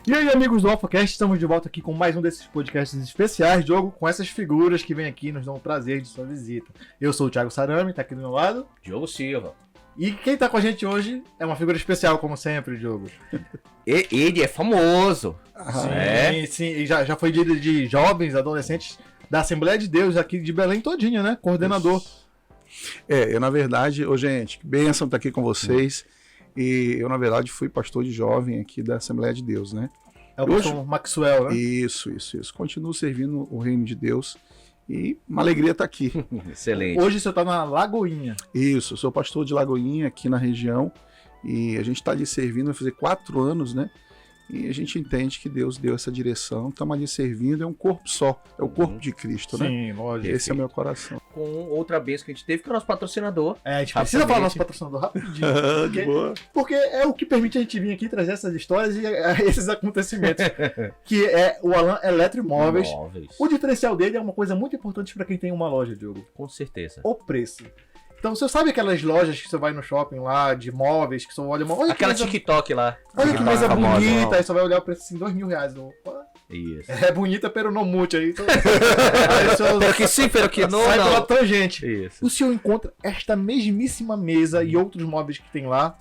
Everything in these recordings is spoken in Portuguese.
E aí, amigos do AlphaCast, estamos de volta aqui com mais um desses podcasts especiais, Diogo, com essas figuras que vêm aqui e nos dão o prazer de sua visita. Eu sou o Thiago Sarami, tá aqui do meu lado. Diogo Silva. E quem tá com a gente hoje é uma figura especial, como sempre, Diogo. Ele é famoso. Sim, e já foi líder de jovens, adolescentes da Assembleia de Deus aqui de Belém todinha, né? Coordenador. Eu na verdade, gente, que bênção estar aqui com vocês. E eu, na verdade, fui pastor de jovem aqui da Assembleia de Deus, né? É o pastor Maxwell, né? Isso. Continuo servindo o reino de Deus e uma alegria estar aqui. Excelente. Hoje você tá na Lagoinha. Isso, eu sou pastor de Lagoinha aqui na região e a gente está ali servindo, vai fazer 4 anos, né? E a gente entende que Deus deu essa direção, estamos ali servindo, é um corpo só, é o corpo de Cristo, né? Sim, lógico. Esse é o meu coração. Com outra bênção que a gente teve, que é o nosso patrocinador. A gente precisa falar nosso patrocinador rapidinho. Porque é o que permite a gente vir aqui e trazer essas histórias e esses acontecimentos. Que é o Alan Eletroimóveis. O diferencial dele é uma coisa muito importante para quem tem uma loja, Diogo. Com certeza. O preço. Então, você sabe aquelas lojas que você vai no shopping lá, de móveis, que você olha uma... Olha aquela mesa... TikTok lá. Olha que mesa famosa, bonita, aí você vai olhar o preço assim, R$2.000. Opa. Isso. É bonita, pero não muito. Aí, então... Pero que sim, pero que não. Sai pela tangente. Isso. O senhor encontra esta mesmíssima mesa e outros móveis que tem lá,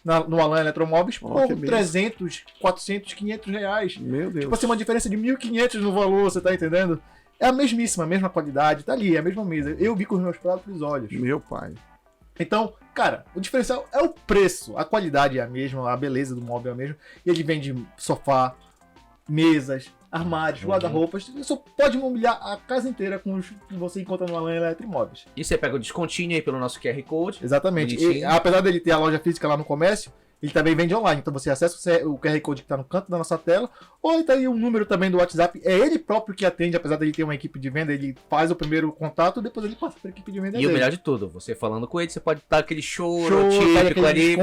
no Alan Eletroimóveis, por 300, 400, R$500. Meu Deus. Tipo assim, uma diferença de 1.500 no valor, você tá entendendo? É a mesma qualidade, tá ali, é a mesma mesa. Eu vi com os meus próprios olhos. Meu pai. Então, cara, o diferencial é o preço. A qualidade é a mesma, a beleza do móvel é a mesma. E ele vende sofá, mesas, armários, guarda-roupas. Você pode mobiliar a casa inteira com os que você encontra no Alan Eletroimóveis. E você pega o descontinho aí pelo nosso QR Code. Exatamente. E, apesar dele ter a loja física lá no comércio, ele também vende online. Então você acessa o QR Code que está no canto da nossa tela, ou está aí um número também do WhatsApp. É ele próprio que atende, apesar dele ter uma equipe de venda, ele faz o primeiro contato, depois ele passa para a equipe de venda e dele. o melhor de tudo, você falando com ele, você pode dar aquele show tá típico ali.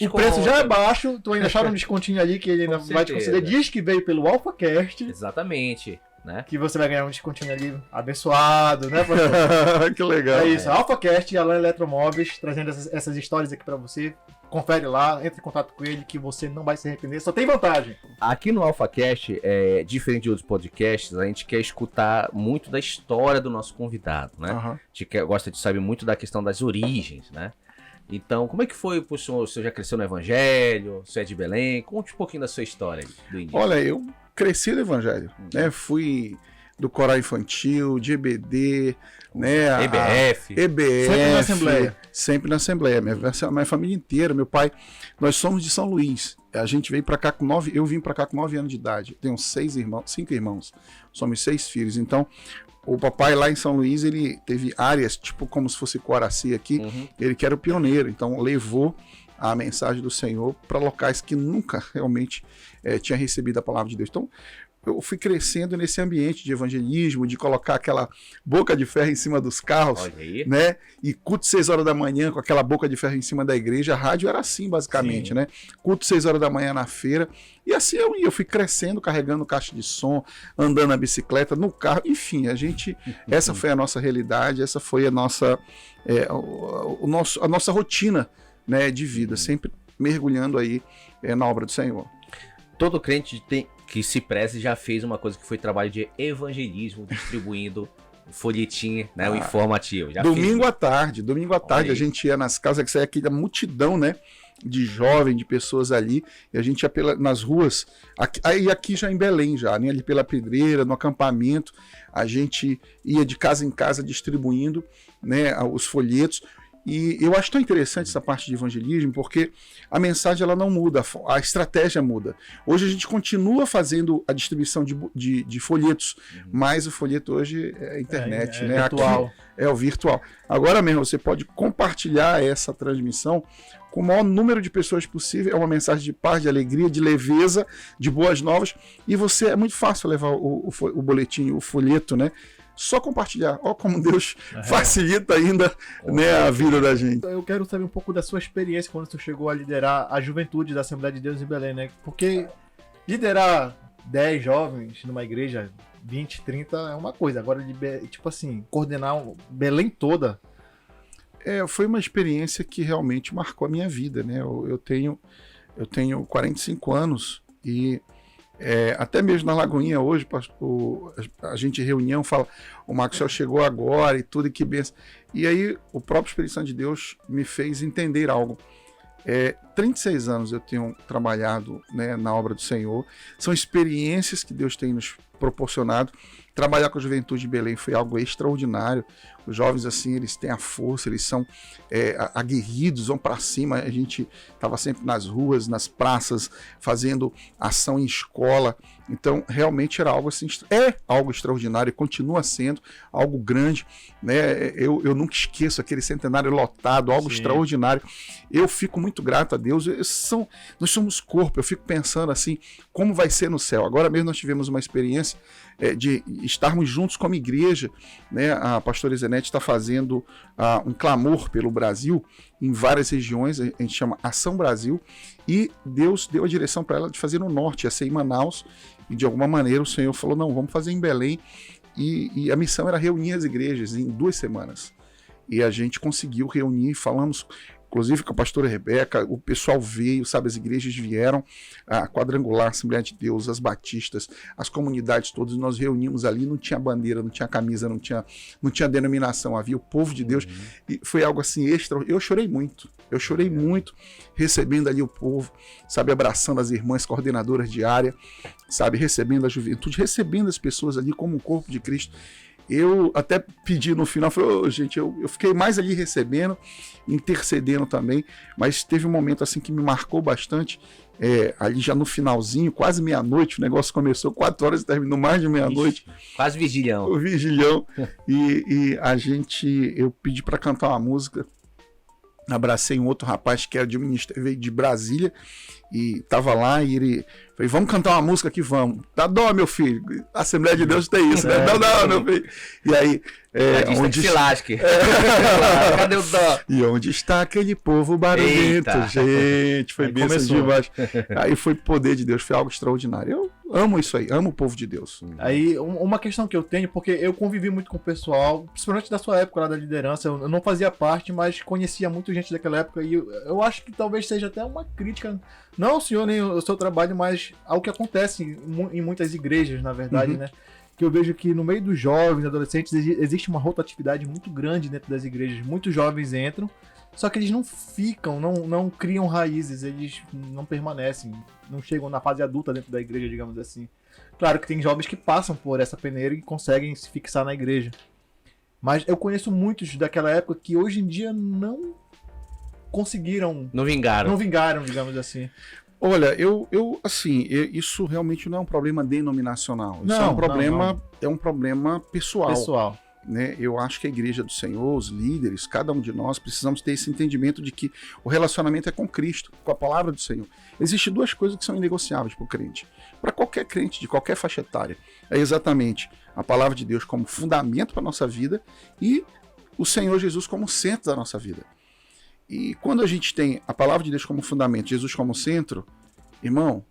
O preço já é baixo, tu ainda achar um descontinho ali que ele ainda vai te conceder. Diz que veio pelo AlphaCast. Exatamente. Né? Que você vai ganhar um descontinho ali abençoado, né, pastor? Que legal. É isso, AlphaCast e Alan Eletroimóveis, trazendo essas histórias aqui pra você. Confere lá, entre em contato com ele que você não vai se arrepender, só tem vantagem. Aqui no AlphaCast, diferente de outros podcasts, a gente quer escutar muito da história do nosso convidado, né? A gente gosta de saber muito da questão das origens, né? Então, como é que foi pro senhor? O senhor já cresceu no Evangelho? O senhor é de Belém? Conte um pouquinho da sua história do início. Olha, eu cresci no Evangelho, né? Fui do coral infantil, de EBD, né? EBF. Sempre na Assembleia. Sempre na Assembleia. Minha família inteira, meu pai, nós somos de São Luís. A gente veio para cá com 9, eu vim para cá com 9 anos de idade. Tenho 5 irmãos. Somos 6 filhos. Então, o papai lá em São Luís, ele teve áreas, tipo como se fosse Coraci aqui, ele que era o pioneiro, então levou a mensagem do Senhor para locais que nunca realmente tinha recebido a palavra de Deus. Então, eu fui crescendo nesse ambiente de evangelismo, de colocar aquela boca de ferro em cima dos carros, né? E culto 6 horas da manhã com aquela boca de ferro em cima da igreja. A rádio era assim, basicamente, né? Culto 6 horas da manhã na feira. E assim eu fui crescendo, carregando caixa de som, andando na bicicleta, no carro. Enfim, essa foi a nossa realidade, essa foi a nossa, a nossa rotina, né, de vida, sempre mergulhando aí na obra do Senhor. Todo crente que se preze já fez uma coisa que foi trabalho de evangelismo, distribuindo folhetim, né, o informativo. Domingo à tarde, a gente ia nas casas, que saía aqui da multidão, né, de jovens, de pessoas ali, e a gente ia nas ruas, aqui já em Belém, já, né, ali pela Pedreira, no acampamento, a gente ia de casa em casa distribuindo, né, os folhetos. E eu acho tão interessante essa parte de evangelismo, porque a mensagem ela não muda, a estratégia muda. Hoje a gente continua fazendo a distribuição de folhetos, mas o folheto hoje é a internet, né? Virtual. Aqui é o virtual. Agora mesmo, você pode compartilhar essa transmissão com o maior número de pessoas possível. É uma mensagem de paz, de alegria, de leveza, de boas novas. E é muito fácil levar o boletim, o folheto, né? Só compartilhar. Ó como Deus facilita ainda, né, a vida da gente. Eu quero saber um pouco da sua experiência quando você chegou a liderar a juventude da Assembleia de Deus em Belém, né? Porque liderar 10 jovens numa igreja, 20, 30 é uma coisa. Agora, tipo assim, coordenar Belém toda... Foi uma experiência que realmente marcou a minha vida, né? Eu tenho 45 anos e Até mesmo na Lagoinha hoje, a gente em reunião fala, o Maxwell chegou agora e tudo, e que benção. E aí o próprio Espírito Santo de Deus me fez entender algo. 36 anos eu tenho trabalhado, né, na obra do Senhor, são experiências que Deus tem nos proporcionado. Trabalhar com a juventude de Belém foi algo extraordinário. Os jovens, assim, eles têm a força, eles são aguerridos, vão para cima. A gente estava sempre nas ruas, nas praças, fazendo ação em escola. Então, realmente era algo assim, algo extraordinário, e continua sendo algo grande, né? Eu nunca esqueço aquele centenário lotado, algo extraordinário. Eu fico muito grato a Deus. Nós somos corpo. Eu fico pensando assim, como vai ser no céu? Agora mesmo nós tivemos uma experiência de estarmos juntos como igreja, né? A pastora Zenete está fazendo um clamor pelo Brasil em várias regiões, a gente chama Ação Brasil, e Deus deu a direção para ela de fazer no norte, ia ser em Manaus, e de alguma maneira o Senhor falou, não, vamos fazer em Belém, e a missão era reunir as igrejas em 2 semanas, e a gente conseguiu reunir, falamos inclusive com a pastora Rebeca, o pessoal veio, sabe, as igrejas vieram, a Quadrangular, a Assembleia de Deus, as batistas, as comunidades todas, nós reunimos ali, não tinha bandeira, não tinha camisa, não tinha denominação, havia o povo de Deus, e foi algo assim extra. Eu chorei muito recebendo ali o povo, sabe, abraçando as irmãs coordenadoras de área, sabe, recebendo a juventude, recebendo as pessoas ali como um corpo de Cristo. Eu até pedi no final, falei, gente, eu fiquei mais ali recebendo, intercedendo também, mas teve um momento assim que me marcou bastante, ali já no finalzinho, quase meia-noite, o negócio começou 4 horas e terminou mais de meia-noite. Quase vigilhão. O vigilhão. E eu pedi para cantar uma música, abracei um outro rapaz que era de ministério, veio de Brasília, e tava lá, e ele falei, vamos cantar uma música aqui, vamos. Dá dó, meu filho. A Assembleia de Deus tem isso, né? Dá dó, meu filho. E aí... onde se lasque. Cadê o dó? E onde está aquele povo barulhento? Eita. Gente, foi Aí bênção começou. demais. Aí foi poder de Deus, foi algo extraordinário. Eu amo isso aí, amo o povo de Deus. Aí, uma questão que eu tenho, porque eu convivi muito com o pessoal, principalmente da sua época lá da liderança, eu não fazia parte, mas conhecia muita gente daquela época, e eu acho que talvez seja até uma crítica, não ao senhor nem ao seu trabalho, mas ao que acontece em muitas igrejas, na verdade, né? Que eu vejo que no meio dos jovens, adolescentes, existe uma rotatividade muito grande dentro das igrejas. Muitos jovens entram, só que eles não ficam, não criam raízes, eles não permanecem, não chegam na fase adulta dentro da igreja, digamos assim. Claro que tem jovens que passam por essa peneira e conseguem se fixar na igreja. Mas eu conheço muitos daquela época que hoje em dia não conseguiram... Não vingaram, digamos assim. Olha, isso realmente não é um problema denominacional. Isso Não, é um problema pessoal. Pessoal. Né? Eu acho que a igreja do Senhor, os líderes, cada um de nós, precisamos ter esse entendimento de que o relacionamento é com Cristo, com a palavra do Senhor. Existem 2 coisas que são inegociáveis para o crente. Para qualquer crente, de qualquer faixa etária. É exatamente a palavra de Deus como fundamento para a nossa vida e o Senhor Jesus como centro da nossa vida. E quando a gente tem a palavra de Deus como fundamento, Jesus como centro, irmão,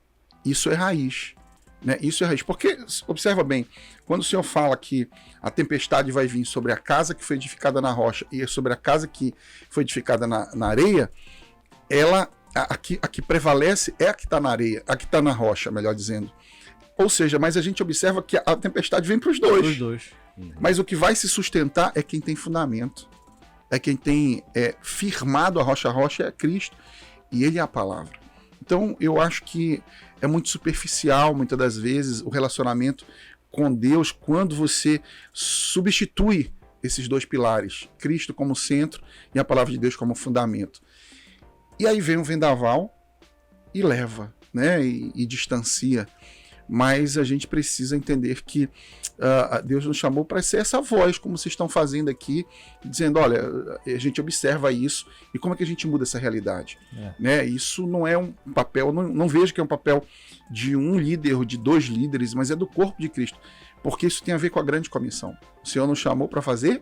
isso é raiz. Né? Isso é raiz. Porque, observa bem, quando o Senhor fala que a tempestade vai vir sobre a casa que foi edificada na rocha e sobre a casa que foi edificada na areia, a que prevalece é a que está na areia, a que está na rocha, melhor dizendo. Ou seja, mas a gente observa que a tempestade vem para os dois. Os dois. Mas o que vai se sustentar é quem tem fundamento. É quem tem firmado a rocha é Cristo, e Ele é a palavra. Então, eu acho que é muito superficial, muitas das vezes, o relacionamento com Deus, quando você substitui esses 2 pilares, Cristo como centro e a palavra de Deus como fundamento. E aí vem um vendaval e leva, né, e distancia. Mas a gente precisa entender que Deus nos chamou para ser essa voz, como vocês estão fazendo aqui, dizendo, olha, a gente observa isso, e como é que a gente muda essa realidade? Né? Isso não é um papel, não vejo que é um papel de um líder ou de 2 líderes, mas é do corpo de Cristo, porque isso tem a ver com a grande comissão. O Senhor nos chamou para fazer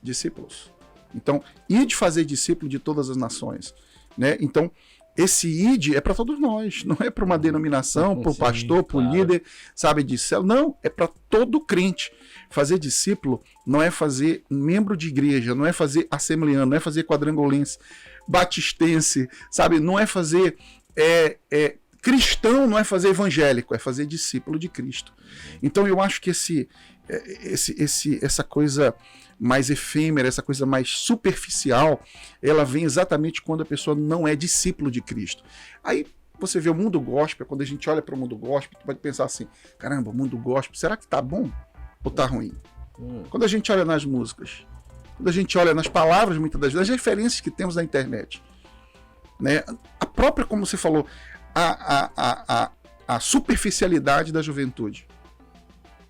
discípulos. Então, ide fazer discípulo de todas as nações. Né? Então, esse ID é para todos nós, não é para uma denominação, para o pastor, para o líder, sabe, de célula. Não, é para todo crente. Fazer discípulo não é fazer membro de igreja, não é fazer assembleano, não é fazer quadrangulense, batistense, sabe, não é fazer Cristão não é fazer evangélico, é fazer discípulo de Cristo. Então eu acho que essa coisa mais efêmera, essa coisa mais superficial, ela vem exatamente quando a pessoa não é discípulo de Cristo. Aí você vê o mundo gospel, quando a gente olha para o mundo gospel, tu pode pensar assim, caramba, o mundo gospel, será que tá bom ou tá ruim? Quando a gente olha nas músicas, quando a gente olha nas palavras, muitas das vezes, as referências que temos na internet, né? A própria, como você falou, a superficialidade da juventude.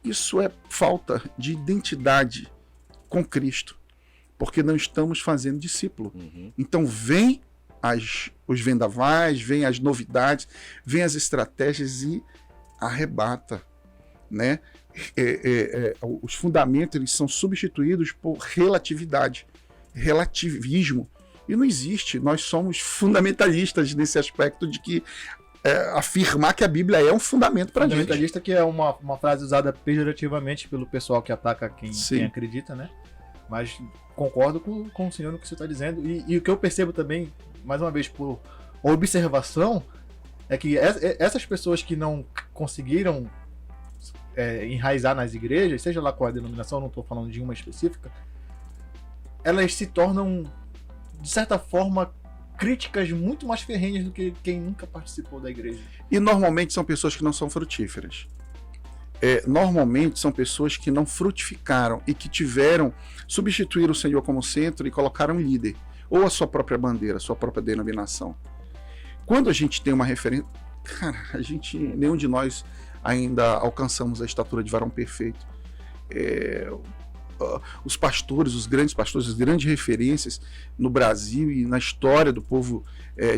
Isso é falta de identidade com Cristo, porque não estamos fazendo discípulo. Então vem os vendavais, vem as novidades, vem as estratégias e arrebata, né? Os fundamentos eles são substituídos por relatividade, relativismo. E não existe, nós somos fundamentalistas nesse aspecto de que afirmar que a Bíblia é um fundamento para a gente. Fundamentalista que é uma frase usada pejorativamente pelo pessoal que ataca quem acredita, né? Mas concordo com o senhor no que você está dizendo. E o que eu percebo também, mais uma vez, por observação, é que essas pessoas que não conseguiram enraizar nas igrejas, seja lá qual a denominação, não estou falando de uma específica, elas se tornam, de certa forma, críticas muito mais ferrenhas do que quem nunca participou da igreja. E normalmente são pessoas que não são frutíferas. Normalmente são pessoas que não frutificaram e que substituir o Senhor como centro e colocaram um líder, ou a sua própria bandeira, a sua própria denominação. Quando a gente tem uma referência, cara, nenhum de nós ainda alcançamos a estatura de varão perfeito. Os pastores, os grandes pastores, as grandes referências no Brasil e na história do povo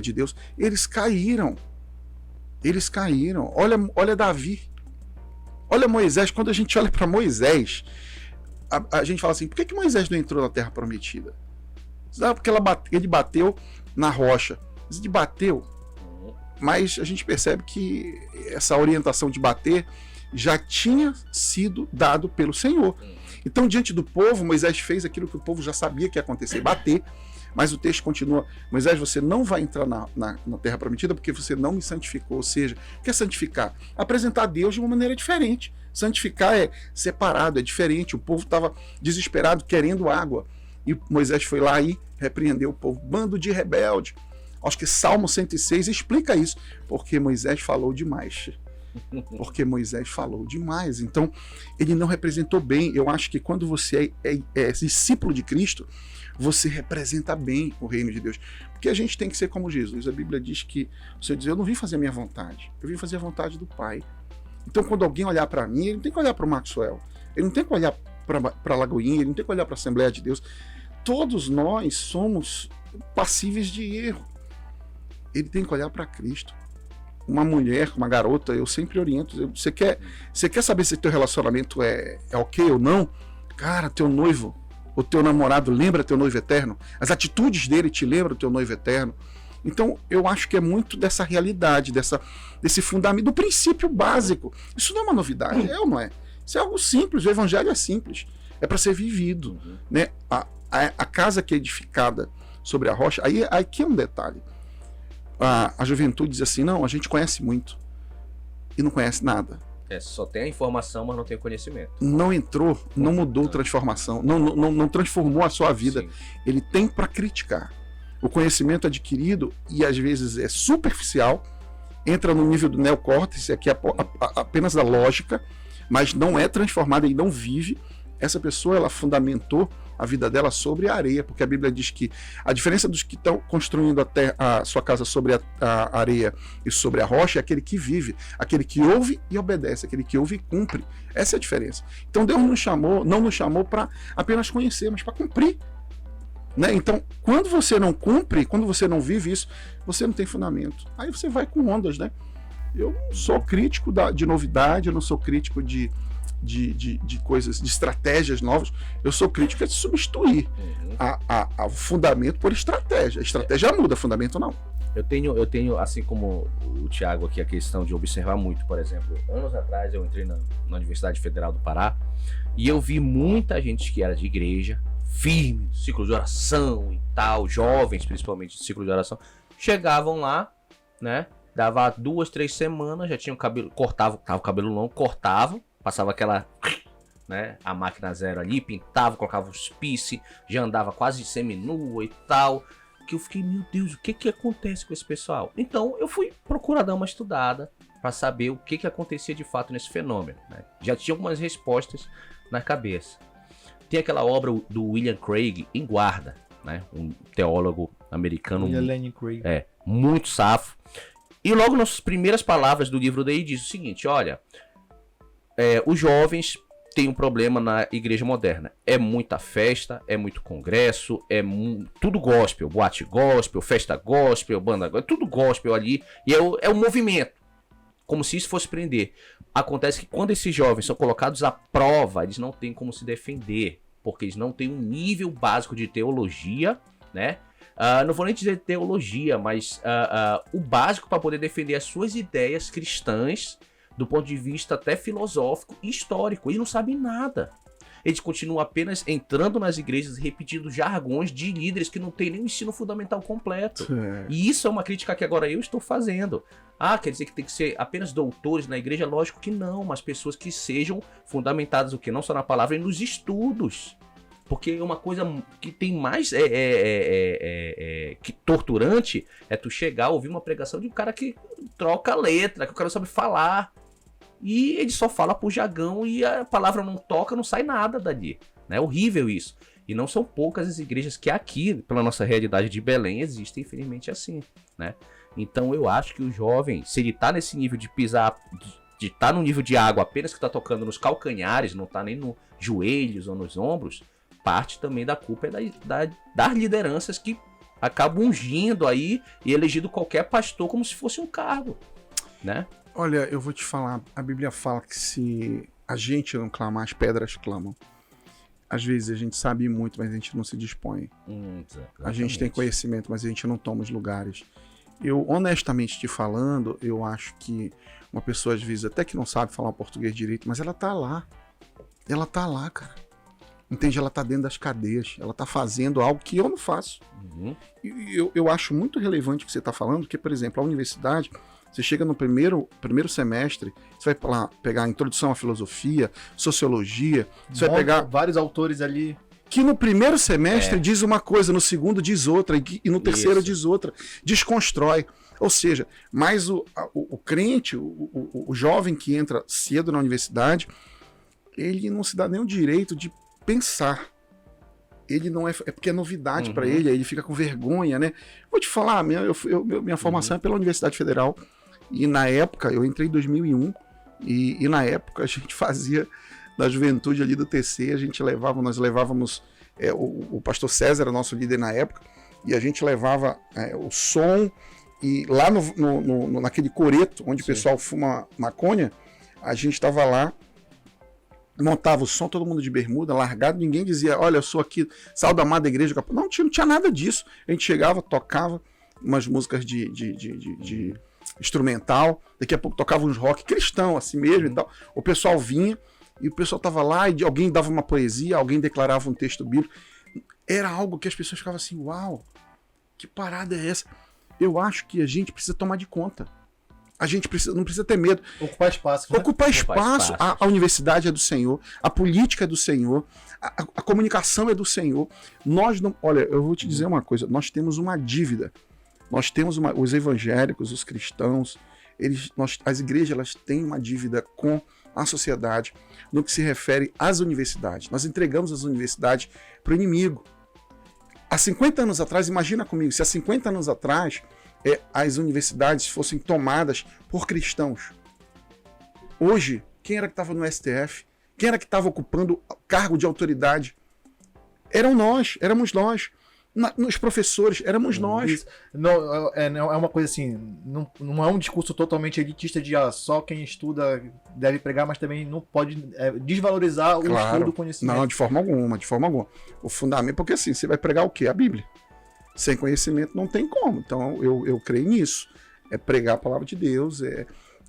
de Deus, eles caíram. Olha Davi. Olha Moisés. Quando a gente olha para Moisés, a gente fala assim, por que Moisés não entrou na Terra Prometida? Porque ele bateu na rocha. Ele bateu, mas a gente percebe que essa orientação de bater já tinha sido dado pelo Senhor. Então, diante do povo, Moisés fez aquilo que o povo já sabia que ia acontecer, bater. Mas o texto continua, Moisés, você não vai entrar na Terra Prometida porque você não me santificou. Ou seja, o que é santificar? Apresentar a Deus de uma maneira diferente. Santificar é separado, é diferente. O povo estava desesperado, querendo água. E Moisés foi lá e repreendeu o povo. Bando de rebelde. Acho que Salmo 106 explica isso. Porque Moisés falou demais. Então, ele não representou bem. Eu acho que quando você é discípulo de Cristo, você representa bem o reino de Deus. Porque a gente tem que ser como Jesus. A Bíblia diz que o Senhor diz, eu não vim fazer a minha vontade, eu vim fazer a vontade do Pai. Então, quando alguém olhar para mim, ele não tem que olhar para o Maxwell, ele não tem que olhar para a Lagoinha, ele não tem que olhar para a Assembleia de Deus. Todos nós somos passíveis de erro. Ele tem que olhar para Cristo. Uma mulher, uma garota, eu sempre oriento. Você quer saber se teu relacionamento é ok ou não? Cara, teu noivo, o teu namorado lembra teu noivo eterno? As atitudes dele te lembram teu noivo eterno? Então, eu acho que é muito dessa realidade, desse fundamento, do princípio básico. Isso não é uma novidade, é ou não é? Isso é algo simples, o evangelho é simples. É para ser vivido. Né? A casa que é edificada sobre a rocha, aí aqui é um detalhe. A juventude diz assim, não, a gente conhece muito e não conhece nada. Só tem a informação, mas não tem o conhecimento. Não entrou, não mudou transformação, não transformou a sua vida. Sim. Ele tem para criticar. O conhecimento adquirido, e às vezes é superficial, entra no nível do neocórtex, que é apenas da lógica, mas não é transformada e não vive. Essa pessoa, ela fundamentou a vida dela sobre a areia, porque a Bíblia diz que a diferença dos que estão construindo a sua casa sobre a areia e sobre a rocha é aquele que vive, aquele que ouve e obedece, aquele que ouve e cumpre. Essa é a diferença. Então Deus não nos chamou para apenas conhecer, mas para cumprir. Né? Então, quando você não cumpre, quando você não vive isso, você não tem fundamento. Aí você vai com ondas, né? Eu não sou crítico de novidade, eu não sou crítico de coisas, de estratégias novas. Eu sou crítico de substituir o fundamento por estratégia. A estratégia muda, fundamento não. Eu tenho, assim como o Thiago aqui, a questão de observar muito. Por exemplo, anos atrás eu entrei na Universidade Federal do Pará e eu vi muita gente que era de igreja, firme, ciclo de oração e tal, jovens principalmente de ciclo de oração, chegavam lá, né? Dava 2, 3 semanas, já tinha o cabelo, tava o cabelo longo, cortava, passava aquela, né, a máquina zero ali, pintava, colocava os piercing, já andava quase seminua e tal, que eu fiquei, meu Deus, o que acontece com esse pessoal? Então eu fui procurar dar uma estudada para saber o que acontecia de fato nesse fenômeno, né? Já tinha algumas respostas na cabeça. Tem aquela obra do William Craig, Em Guarda, né? Um teólogo americano. William Lane Craig. Muito safo. E logo nas primeiras palavras do livro dele diz o seguinte, olha, os jovens têm um problema na igreja moderna. É muita festa, é muito congresso, tudo gospel, boate gospel, festa gospel, banda gospel, tudo gospel ali. E é um movimento, como se isso fosse prender. Acontece que quando esses jovens são colocados à prova, eles não têm como se defender, porque eles não têm um nível básico de teologia, né? Não vou nem dizer teologia, mas o básico para poder defender as suas ideias cristãs do ponto de vista até filosófico e histórico. Eles não sabem nada. Eles continuam apenas entrando nas igrejas e repetindo jargões de líderes que não têm nem o ensino fundamental completo. E isso é uma crítica que agora eu estou fazendo. Quer dizer que tem que ser apenas doutores na igreja? Lógico que não, mas pessoas que sejam fundamentadas o quê? Não só na palavra, e nos estudos. Porque uma coisa que tem mais que torturante é tu chegar a ouvir uma pregação de um cara que troca a letra, que o cara não sabe falar. E ele só fala por jargão e a palavra não toca, não sai nada dali. É horrível isso. E não são poucas as igrejas que aqui, pela nossa realidade de Belém, existem, infelizmente, assim, né? Então eu acho que o jovem, se ele tá nesse nível de pisar, de estar no nível de água apenas que tá tocando nos calcanhares, não tá nem nos joelhos ou nos ombros, parte também da culpa é das lideranças que acabam ungindo aí e elegendo qualquer pastor como se fosse um cargo, né? Olha, eu vou te falar, a Bíblia fala que se a gente não clamar, as pedras clamam. Às vezes a gente sabe muito, mas a gente não se dispõe. A gente tem conhecimento, mas a gente não toma os lugares. Eu, honestamente te falando, eu acho que uma pessoa às vezes até que não sabe falar português direito, mas ela tá lá. Ela tá lá, cara. Entende? Ela tá dentro das cadeias. Ela tá fazendo algo que eu não faço. E eu acho muito relevante o que você tá falando, porque, por exemplo, a universidade, você chega no primeiro semestre, você vai lá pegar a introdução à filosofia, sociologia, você vai pegar vários autores ali que no primeiro semestre diz uma coisa, no segundo diz outra, e no terceiro diz outra. Desconstrói. Ou seja, mas o crente, o jovem que entra cedo na universidade, ele não se dá nem o direito de pensar. Ele não é porque é novidade para ele, aí ele fica com vergonha, né? Vou te falar, minha formação é pela Universidade Federal, e na época, eu entrei em 2001, e na época a gente fazia, da juventude ali do TC, nós levávamos, o pastor César era nosso líder na época, e a gente levava o som, e lá naquele coreto, onde o pessoal fuma maconha, a gente estava lá, montava o som, todo mundo de bermuda, largado, ninguém dizia, olha, eu sou aqui, sal da amada igreja. Não tinha nada disso. A gente chegava, tocava umas músicas de instrumental, daqui a pouco tocava uns rock cristão, assim mesmo e tal. O pessoal vinha, e o pessoal tava lá, e alguém dava uma poesia, alguém declarava um texto bíblico. Era algo que as pessoas ficavam assim, uau, que parada é essa? Eu acho que a gente precisa tomar de conta. A gente não precisa ter medo. Ocupar espaço. Né? Ocupar espaço. A universidade é do Senhor, a política é do Senhor, a comunicação é do Senhor. Nós não. Olha, eu vou te dizer uma coisa: nós temos uma dívida. Nós temos os evangélicos, os cristãos, as igrejas, elas têm uma dívida com a sociedade no que se refere às universidades. Nós entregamos as universidades para o inimigo. Há 50 anos atrás, imagina comigo, se há 50 anos atrás as universidades fossem tomadas por cristãos. Hoje, quem era que estava no STF? Quem era que estava ocupando cargo de autoridade? Éramos nós. Nos professores, éramos nós. Não, é uma coisa assim, não é um discurso totalmente elitista de só quem estuda deve pregar, mas também não pode desvalorizar o estudo do conhecimento. Não, de forma alguma. O fundamento, porque assim, você vai pregar o quê? A Bíblia. Sem conhecimento não tem como. Então eu creio nisso. É pregar a palavra de Deus.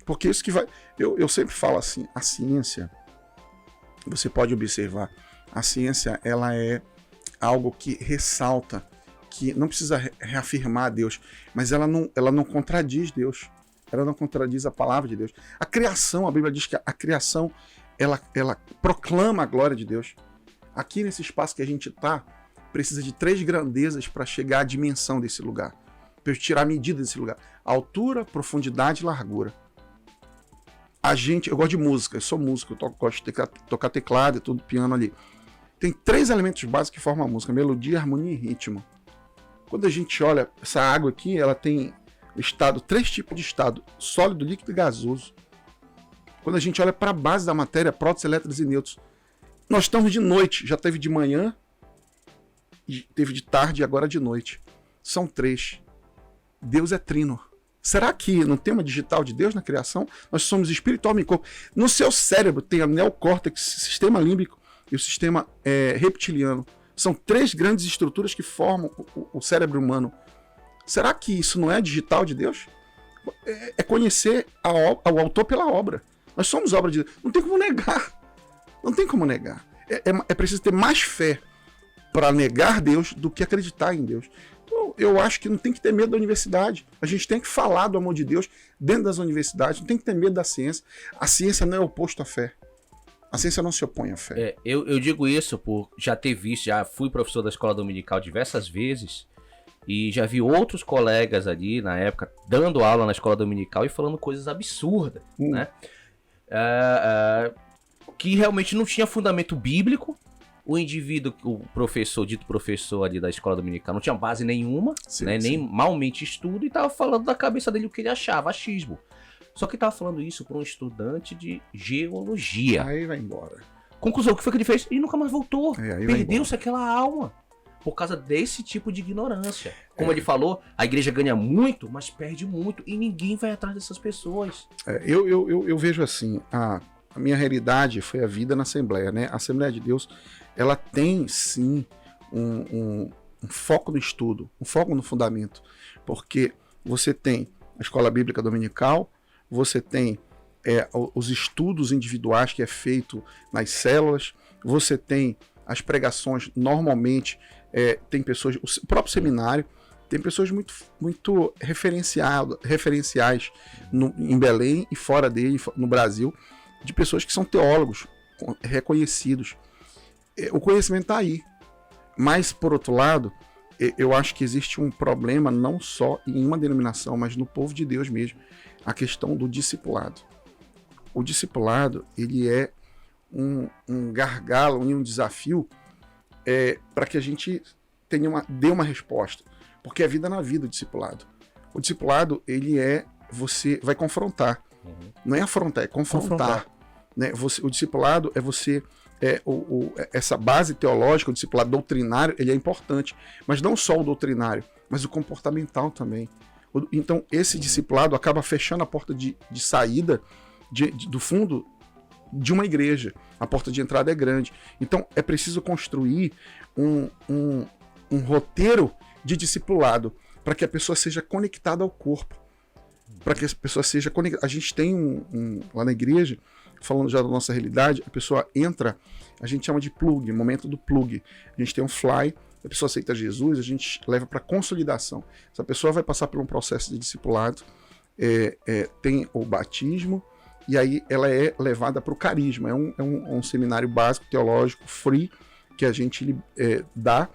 Porque isso que vai. Eu sempre falo assim, a ciência, você pode observar, a ciência ela é algo que ressalta, que não precisa reafirmar Deus, mas ela não contradiz Deus. ela não contradiz a palavra de Deus. A criação, a Bíblia diz que a criação, ela proclama a glória de Deus. Aqui nesse espaço que a gente está, precisa de 3 grandezas para chegar à dimensão desse lugar, para eu tirar a medida desse lugar: altura, profundidade e largura. Eu gosto de música, eu sou músico, gosto de tocar teclado e tudo, piano ali. Tem 3 elementos básicos que formam a música: melodia, harmonia e ritmo. Quando a gente olha, essa água aqui, ela tem 3 tipos de estado: sólido, líquido e gasoso. Quando a gente olha para a base da matéria, prótons, elétrons e nêutrons, nós estamos de noite, já teve de manhã, teve de tarde e agora de noite. São 3. Deus é trino. Será que não tem uma digital de Deus na criação? Nós somos espírito, alma e corpo. No seu cérebro tem a neocórtex, sistema límbico e o sistema reptiliano. São 3 grandes estruturas que formam o cérebro humano. Será que isso não é digital de Deus? É conhecer o autor pela obra. Nós somos obra de Deus. Não tem como negar. Não tem como negar. É preciso ter mais fé para negar Deus do que acreditar em Deus. Então, eu acho que não tem que ter medo da universidade. A gente tem que falar do amor de Deus dentro das universidades. Não tem que ter medo da ciência. A ciência não é oposto à fé. A ciência não se opõe à fé. Eu digo isso por já ter visto, já fui professor da escola dominical diversas vezes e já vi outros colegas ali na época dando aula na escola dominical e falando coisas absurdas, né? Que realmente não tinha fundamento bíblico. O indivíduo, o professor, dito professor ali da escola dominical, não tinha base nenhuma, Sim, né? sim. Nem malmente estudo, e tava falando da cabeça dele o que ele achava, achismo. Só que tava falando isso para um estudante de geologia. Aí vai embora. Conclusão, o que foi que ele fez? Ele nunca mais voltou. Aí Perdeu-se aquela alma. Por causa desse tipo de ignorância. Como ele falou, a igreja ganha muito, mas perde muito. E ninguém vai atrás dessas pessoas. Eu vejo assim, a minha realidade foi a vida na Assembleia, né? A Assembleia de Deus, ela tem sim um foco no estudo, um foco no fundamento. Porque você tem a escola bíblica dominical, você tem os estudos individuais que é feito nas células, você tem as pregações, normalmente tem pessoas, o próprio seminário, tem pessoas muito referenciais em Belém e fora dele, no Brasil, de pessoas que são teólogos reconhecidos. O conhecimento está aí. Mas, por outro lado, eu acho que existe um problema não só em uma denominação, mas no povo de Deus mesmo, a questão do discipulado. O discipulado, ele é um gargalo e um desafio para que a gente dê uma resposta. Porque é vida na vida o discipulado. O discipulado, ele você vai confrontar. Uhum. Não é afrontar, é confrontar. Né? O discipulado é você... essa base teológica, o discipulado doutrinário, ele é importante. Mas não só o doutrinário, mas o comportamental também. Então, esse discipulado acaba fechando a porta de saída do fundo de uma igreja. A porta de entrada é grande. Então, é preciso construir um roteiro de discipulado para que a pessoa seja conectada ao corpo. Para que a pessoa seja conectada. A gente tem lá na igreja, falando já da nossa realidade, a pessoa entra, a gente chama de plug, momento do plug. A gente tem um fly, a pessoa aceita Jesus, a gente leva para consolidação. Essa pessoa vai passar por um processo de discipulado, tem o batismo, e aí ela é levada para o carisma. É um seminário básico, teológico, free, que a gente dá,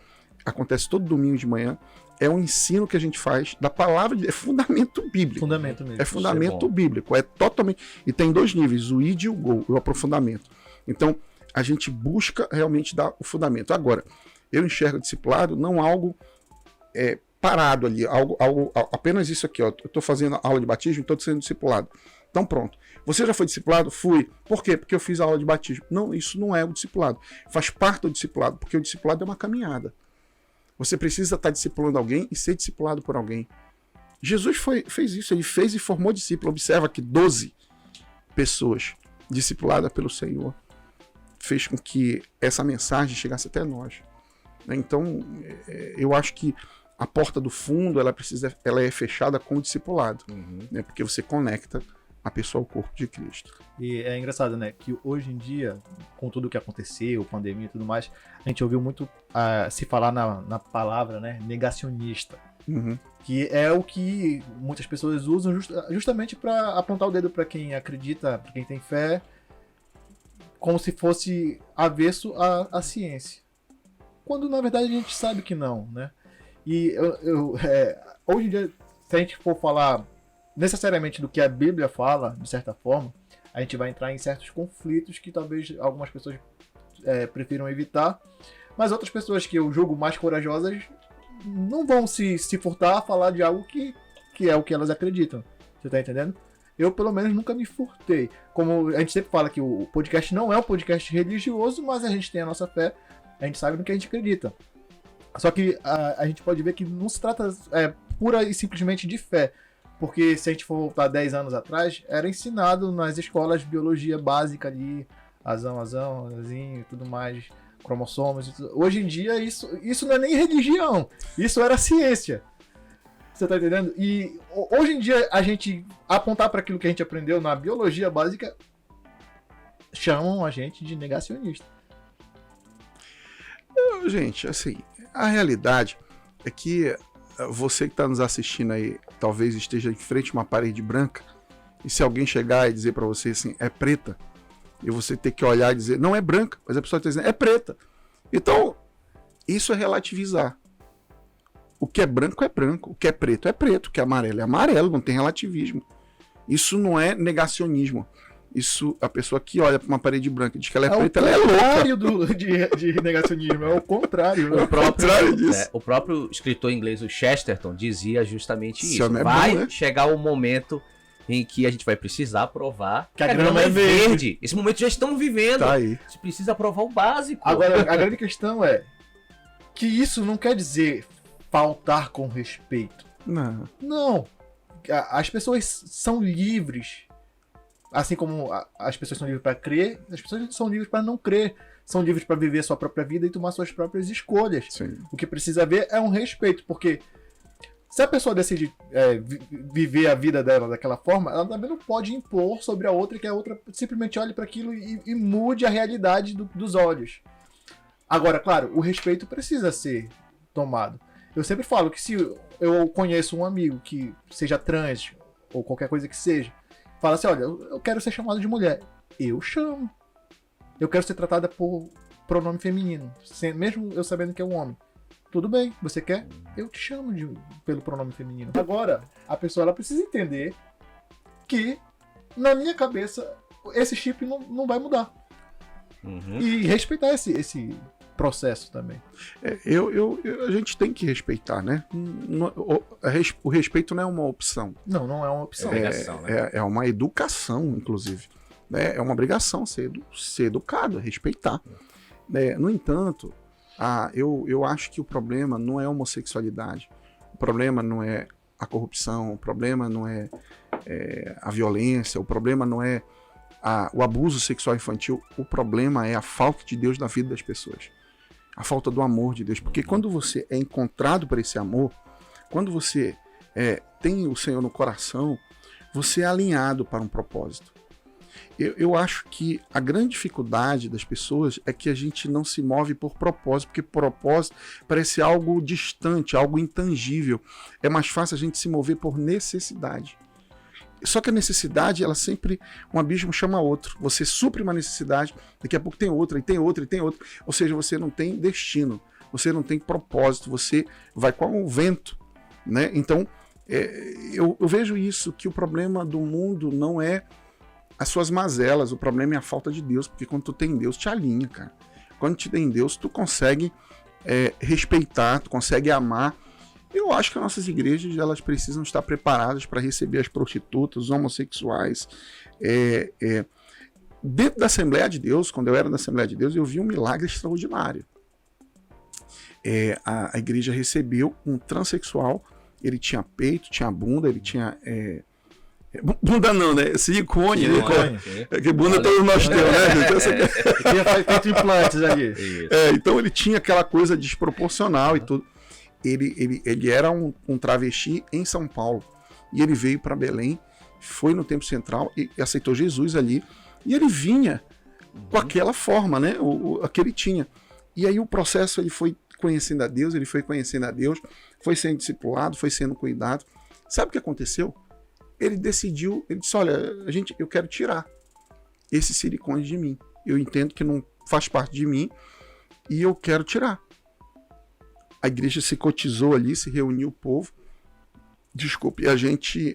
acontece todo domingo de manhã. É um ensino que a gente faz da palavra, é fundamento bíblico. Fundamento mesmo. É fundamento bíblico, é totalmente... E tem 2 níveis, o id e o go, o aprofundamento. Então, a gente busca realmente dar o fundamento. Agora, eu enxergo o discipulado não algo parado ali, algo apenas isso aqui, ó. Eu estou fazendo aula de batismo, estou sendo discipulado. Então pronto. Você já foi discipulado? Fui. Por quê? Porque eu fiz a aula de batismo. Não, isso não é o discipulado. Faz parte do discipulado, porque o discipulado é uma caminhada. Você precisa estar discipulando alguém e ser discipulado por alguém. Jesus fez isso, ele fez e formou discípulo. Observa que 12 pessoas discipuladas pelo Senhor fez com que essa mensagem chegasse até nós. Então, eu acho que a porta do fundo ela é fechada com o discipulado, né? Porque você conecta a pessoa ao corpo de Cristo. E é engraçado, né, que hoje em dia, com tudo o que aconteceu, pandemia e tudo mais, a gente ouviu muito se falar na palavra, né, negacionista. Que é o que muitas pessoas usam justamente para apontar o dedo para quem acredita, para quem tem fé, como se fosse avesso à ciência. Quando na verdade a gente sabe que não, né? E hoje em dia, se a gente for falar necessariamente do que a Bíblia fala, de certa forma, a gente vai entrar em certos conflitos que talvez algumas pessoas prefiram evitar, mas outras pessoas que eu julgo mais corajosas não vão se furtar a falar de algo que é o que elas acreditam. Você tá entendendo? Eu, pelo menos, nunca me furtei. Como a gente sempre fala que o podcast não é um podcast religioso, mas a gente tem a nossa fé, a gente sabe no que a gente acredita. Só que a gente pode ver que não se trata pura e simplesmente de fé. Porque se a gente for voltar 10 anos atrás, era ensinado nas escolas biologia básica ali, azinho e tudo mais, cromossomos e tudo. Hoje em dia isso não é nem religião, isso era ciência. Você tá entendendo? E hoje em dia a gente apontar para aquilo que a gente aprendeu na biologia básica, chamam a gente de negacionista. Gente, assim, a realidade é que você que está nos assistindo aí, talvez esteja em frente a uma parede branca, e se alguém chegar e dizer para você assim, é preta, e você ter que olhar e dizer, não é branca, mas a pessoa está dizendo, é preta. Então, isso é relativizar. O que é branco, o que é preto, o que é amarelo, não tem relativismo. Isso não é negacionismo. Isso, a pessoa que olha para uma parede branca e diz que ela é preta, ela é louca. É o contrário de negacionismo, é o contrário. O próprio escritor inglês, o Chesterton, dizia justamente isso. Vai bom, né? Chegar o momento em que a gente vai precisar provar que a grama é verde. Esse momento já estamos vivendo. Tá aí. A gente precisa provar o básico. Agora, a grande questão é que isso não quer dizer faltar com respeito. Não. As pessoas são livres. Assim como as pessoas são livres para crer, as pessoas são livres para não crer. São livres para viver sua própria vida e tomar suas próprias escolhas. Sim. O que precisa haver é um respeito, porque se a pessoa decide viver a vida dela daquela forma, ela também não pode impor sobre a outra, que a outra simplesmente olhe para aquilo e mude a realidade dos olhos. Agora, claro, o respeito precisa ser tomado. Eu sempre falo que se eu conheço um amigo que seja trans, ou qualquer coisa que seja, fala assim, olha, eu quero ser chamado de mulher. Eu chamo. Eu quero ser tratada por pronome feminino, mesmo eu sabendo que é um homem. Tudo bem, você quer? Eu te chamo pelo pronome feminino. Agora, a pessoa ela precisa entender que, na minha cabeça, esse chip não vai mudar. E respeitar esse processo também. A gente tem que respeitar, né? O respeito não é uma opção. Não é uma opção. É uma educação, inclusive. É uma obrigação ser educado, respeitar. No entanto, eu acho que o problema não é a homossexualidade. O problema não é a corrupção, o problema não é a violência, o problema não é o abuso sexual infantil. O problema é a falta de Deus na vida das pessoas. A falta do amor de Deus. Porque quando você é encontrado por esse amor, quando você tem o Senhor no coração, você é alinhado para um propósito. Eu acho que a grande dificuldade das pessoas é que a gente não se move por propósito, porque propósito parece algo distante, algo intangível. É mais fácil a gente se mover por necessidade. Só que a necessidade, ela sempre, um abismo chama outro. Você supre uma necessidade, daqui a pouco tem outra, e tem outra, e tem outra. Ou seja, você não tem destino, você não tem propósito, você vai com o vento, né? Então, eu vejo isso, que o problema do mundo não é as suas mazelas, o problema é a falta de Deus, porque quando tu tem Deus, te alinha, cara. Quando tu tem Deus, tu consegue respeitar, tu consegue amar. Eu acho que as nossas igrejas, elas precisam estar preparadas para receber as prostitutas, os homossexuais. Dentro da Assembleia de Deus, quando eu era da Assembleia de Deus, eu vi um milagre extraordinário. A igreja recebeu um transexual, ele tinha peito, tinha bunda, ele tinha... bunda não, né? Silicone, né? Que bunda todos nós temos, né? Tinha feito implantes ali. Então ele tinha aquela coisa desproporcional e tudo. Ele era um travesti em São Paulo. E ele veio para Belém, foi no Templo Central e aceitou Jesus ali. E ele vinha com aquela forma, né? A que ele tinha. E aí o processo, ele foi conhecendo a Deus, foi sendo discipulado, foi sendo cuidado. Sabe o que aconteceu? Ele decidiu, ele disse, olha, eu quero tirar esse silicone de mim. Eu entendo que não faz parte de mim e eu quero tirar. A igreja se cotizou ali, se reuniu o povo. Desculpe, a gente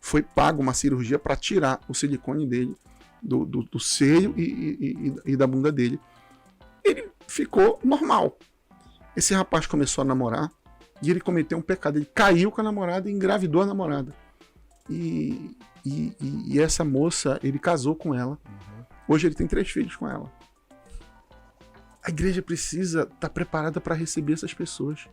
foi pago uma cirurgia para tirar o silicone dele do seio e da bunda dele. Ele ficou normal. Esse rapaz começou a namorar e ele cometeu um pecado. Ele caiu com a namorada e engravidou a namorada. E essa moça, ele casou com ela. Hoje ele tem 3 filhos com ela. A igreja precisa estar preparada para receber essas pessoas.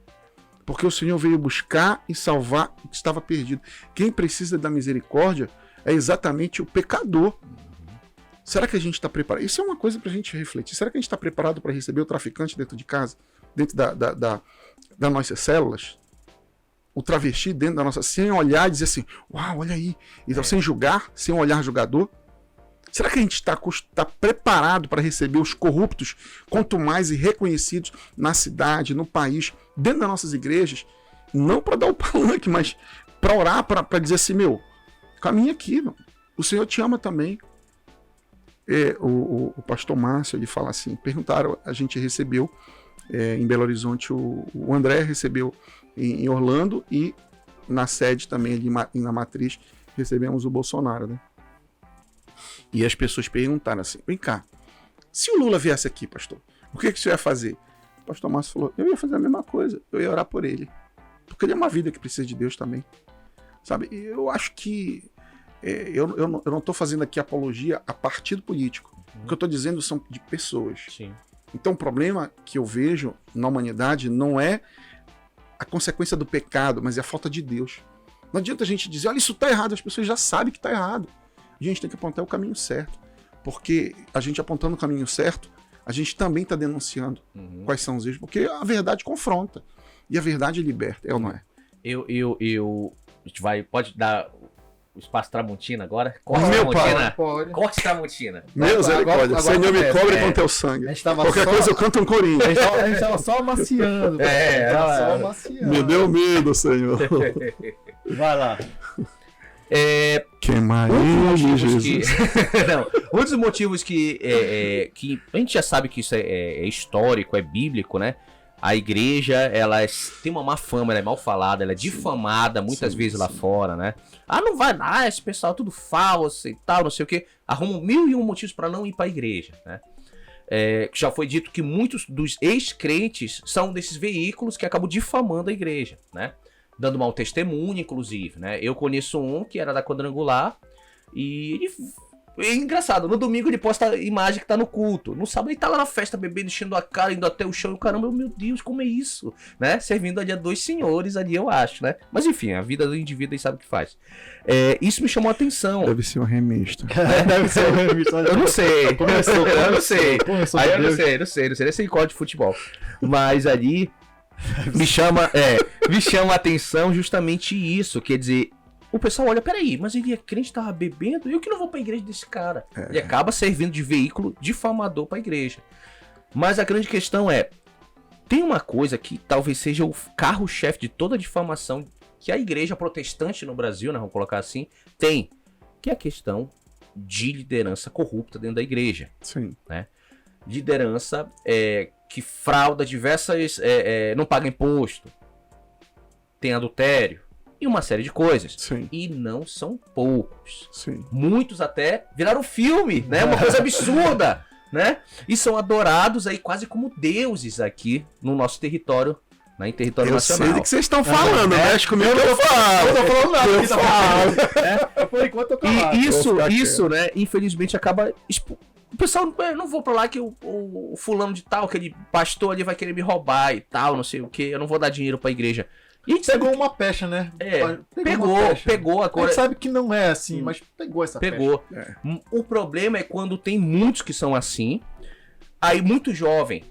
Porque o Senhor veio buscar e salvar o que estava perdido. Quem precisa da misericórdia é exatamente o pecador. Será que a gente está preparado? Isso é uma coisa para a gente refletir. Será que a gente está preparado para receber o traficante dentro de casa? Dentro das nossas células? O travesti dentro da nossa... Sem olhar e dizer assim, uau, olha aí. Então, sem julgar, sem um olhar julgador. Será que a gente está preparado para receber os corruptos, quanto mais irreconhecidos na cidade, no país, dentro das nossas igrejas? Não para dar o palanque, mas para orar, para dizer assim, meu, caminha aqui, meu. O Senhor te ama também. O pastor Márcio, ele fala assim, perguntaram, a gente recebeu em Belo Horizonte, o André recebeu em Orlando e na sede também, ali na Matriz, recebemos o Bolsonaro, né? E as pessoas perguntaram assim, vem cá, se o Lula viesse aqui, pastor, o que o senhor ia fazer? O pastor Márcio falou, eu ia fazer a mesma coisa, eu ia orar por ele, porque ele é uma vida que precisa de Deus também, sabe? E eu acho que eu não estou fazendo aqui apologia a partido político, o que eu estou dizendo são de pessoas. Sim. Então o problema que eu vejo na humanidade não é a consequência do pecado, mas é a falta de Deus. Não adianta a gente dizer, olha, isso está errado, as pessoas já sabem que está errado. A gente tem que apontar o caminho certo, porque a gente apontando o caminho certo, a gente também está denunciando quais são os erros, porque a verdade confronta, e a verdade liberta, ou não é? A gente pode dar o espaço Tramontina agora? Corte Meu Tramontina. Pode. Corte Tramontina. Misericórdia, Senhor me cobre com teu sangue. Qualquer coisa eu canto um corinho. A gente tava só amaciando. Só amaciando. Me deu medo, Senhor. Vai lá. Um dos motivos que a gente já sabe que isso é histórico, é bíblico, né? A igreja, ela tem uma má fama, ela é mal falada, ela é difamada muitas vezes lá fora, né? Ah, não vai lá, esse pessoal é tudo falso e tal, não sei o quê. Arrumam 1001 motivos para não ir para a igreja, né? Já foi dito que muitos dos ex-crentes são desses veículos que acabam difamando a igreja, né? Dando mau testemunho, inclusive, né? Eu conheço um que era da Quadrangular e é engraçado, no domingo ele posta a imagem que tá no culto. No sábado ele tá lá na festa bebendo, enchendo a cara, indo até o chão. E caramba, meu Deus, como é isso? Né? Servindo ali a 2 senhores ali, eu acho, né? Mas enfim, a vida do indivíduo aí sabe o que faz. Isso me chamou a atenção. Deve ser um remista. Deve ser um remista. Eu não sei. Começou. Eu não sei. Começou Aí eu não sei. Deve ser código de futebol. Mas ali me chama a atenção justamente isso. Quer dizer, o pessoal olha, peraí, mas ele é crente, tava bebendo, eu que não vou pra igreja desse cara. Ele acaba servindo de veículo difamador pra igreja. Mas a grande questão tem uma coisa que talvez seja o carro-chefe de toda a difamação que a igreja protestante no Brasil, né, vamos colocar assim, tem, que é a questão de liderança corrupta dentro da igreja. Sim. Né? Liderança que frauda diversas, não paga imposto, tem adultério, e uma série de coisas. Sim. E não são poucos. Sim. Muitos até viraram filme, né? Uma coisa absurda, né? E são adorados aí quase como deuses aqui no nosso território, né? Em território nacional. Eu sei do que vocês estão falando, mexe comigo que eu falo. Eu tô falando nada. Por enquanto eu tô calado. E isso, né? Infelizmente acaba... O pessoal, não vou pra lá que o fulano de tal, aquele pastor ali vai querer me roubar e tal, não sei o que. Eu não vou dar dinheiro pra igreja. E a gente pegou uma pecha, né? Pegou agora. A gente sabe que não é assim, mas pegou essa pecha. O problema é quando tem muitos que são assim, aí muito jovem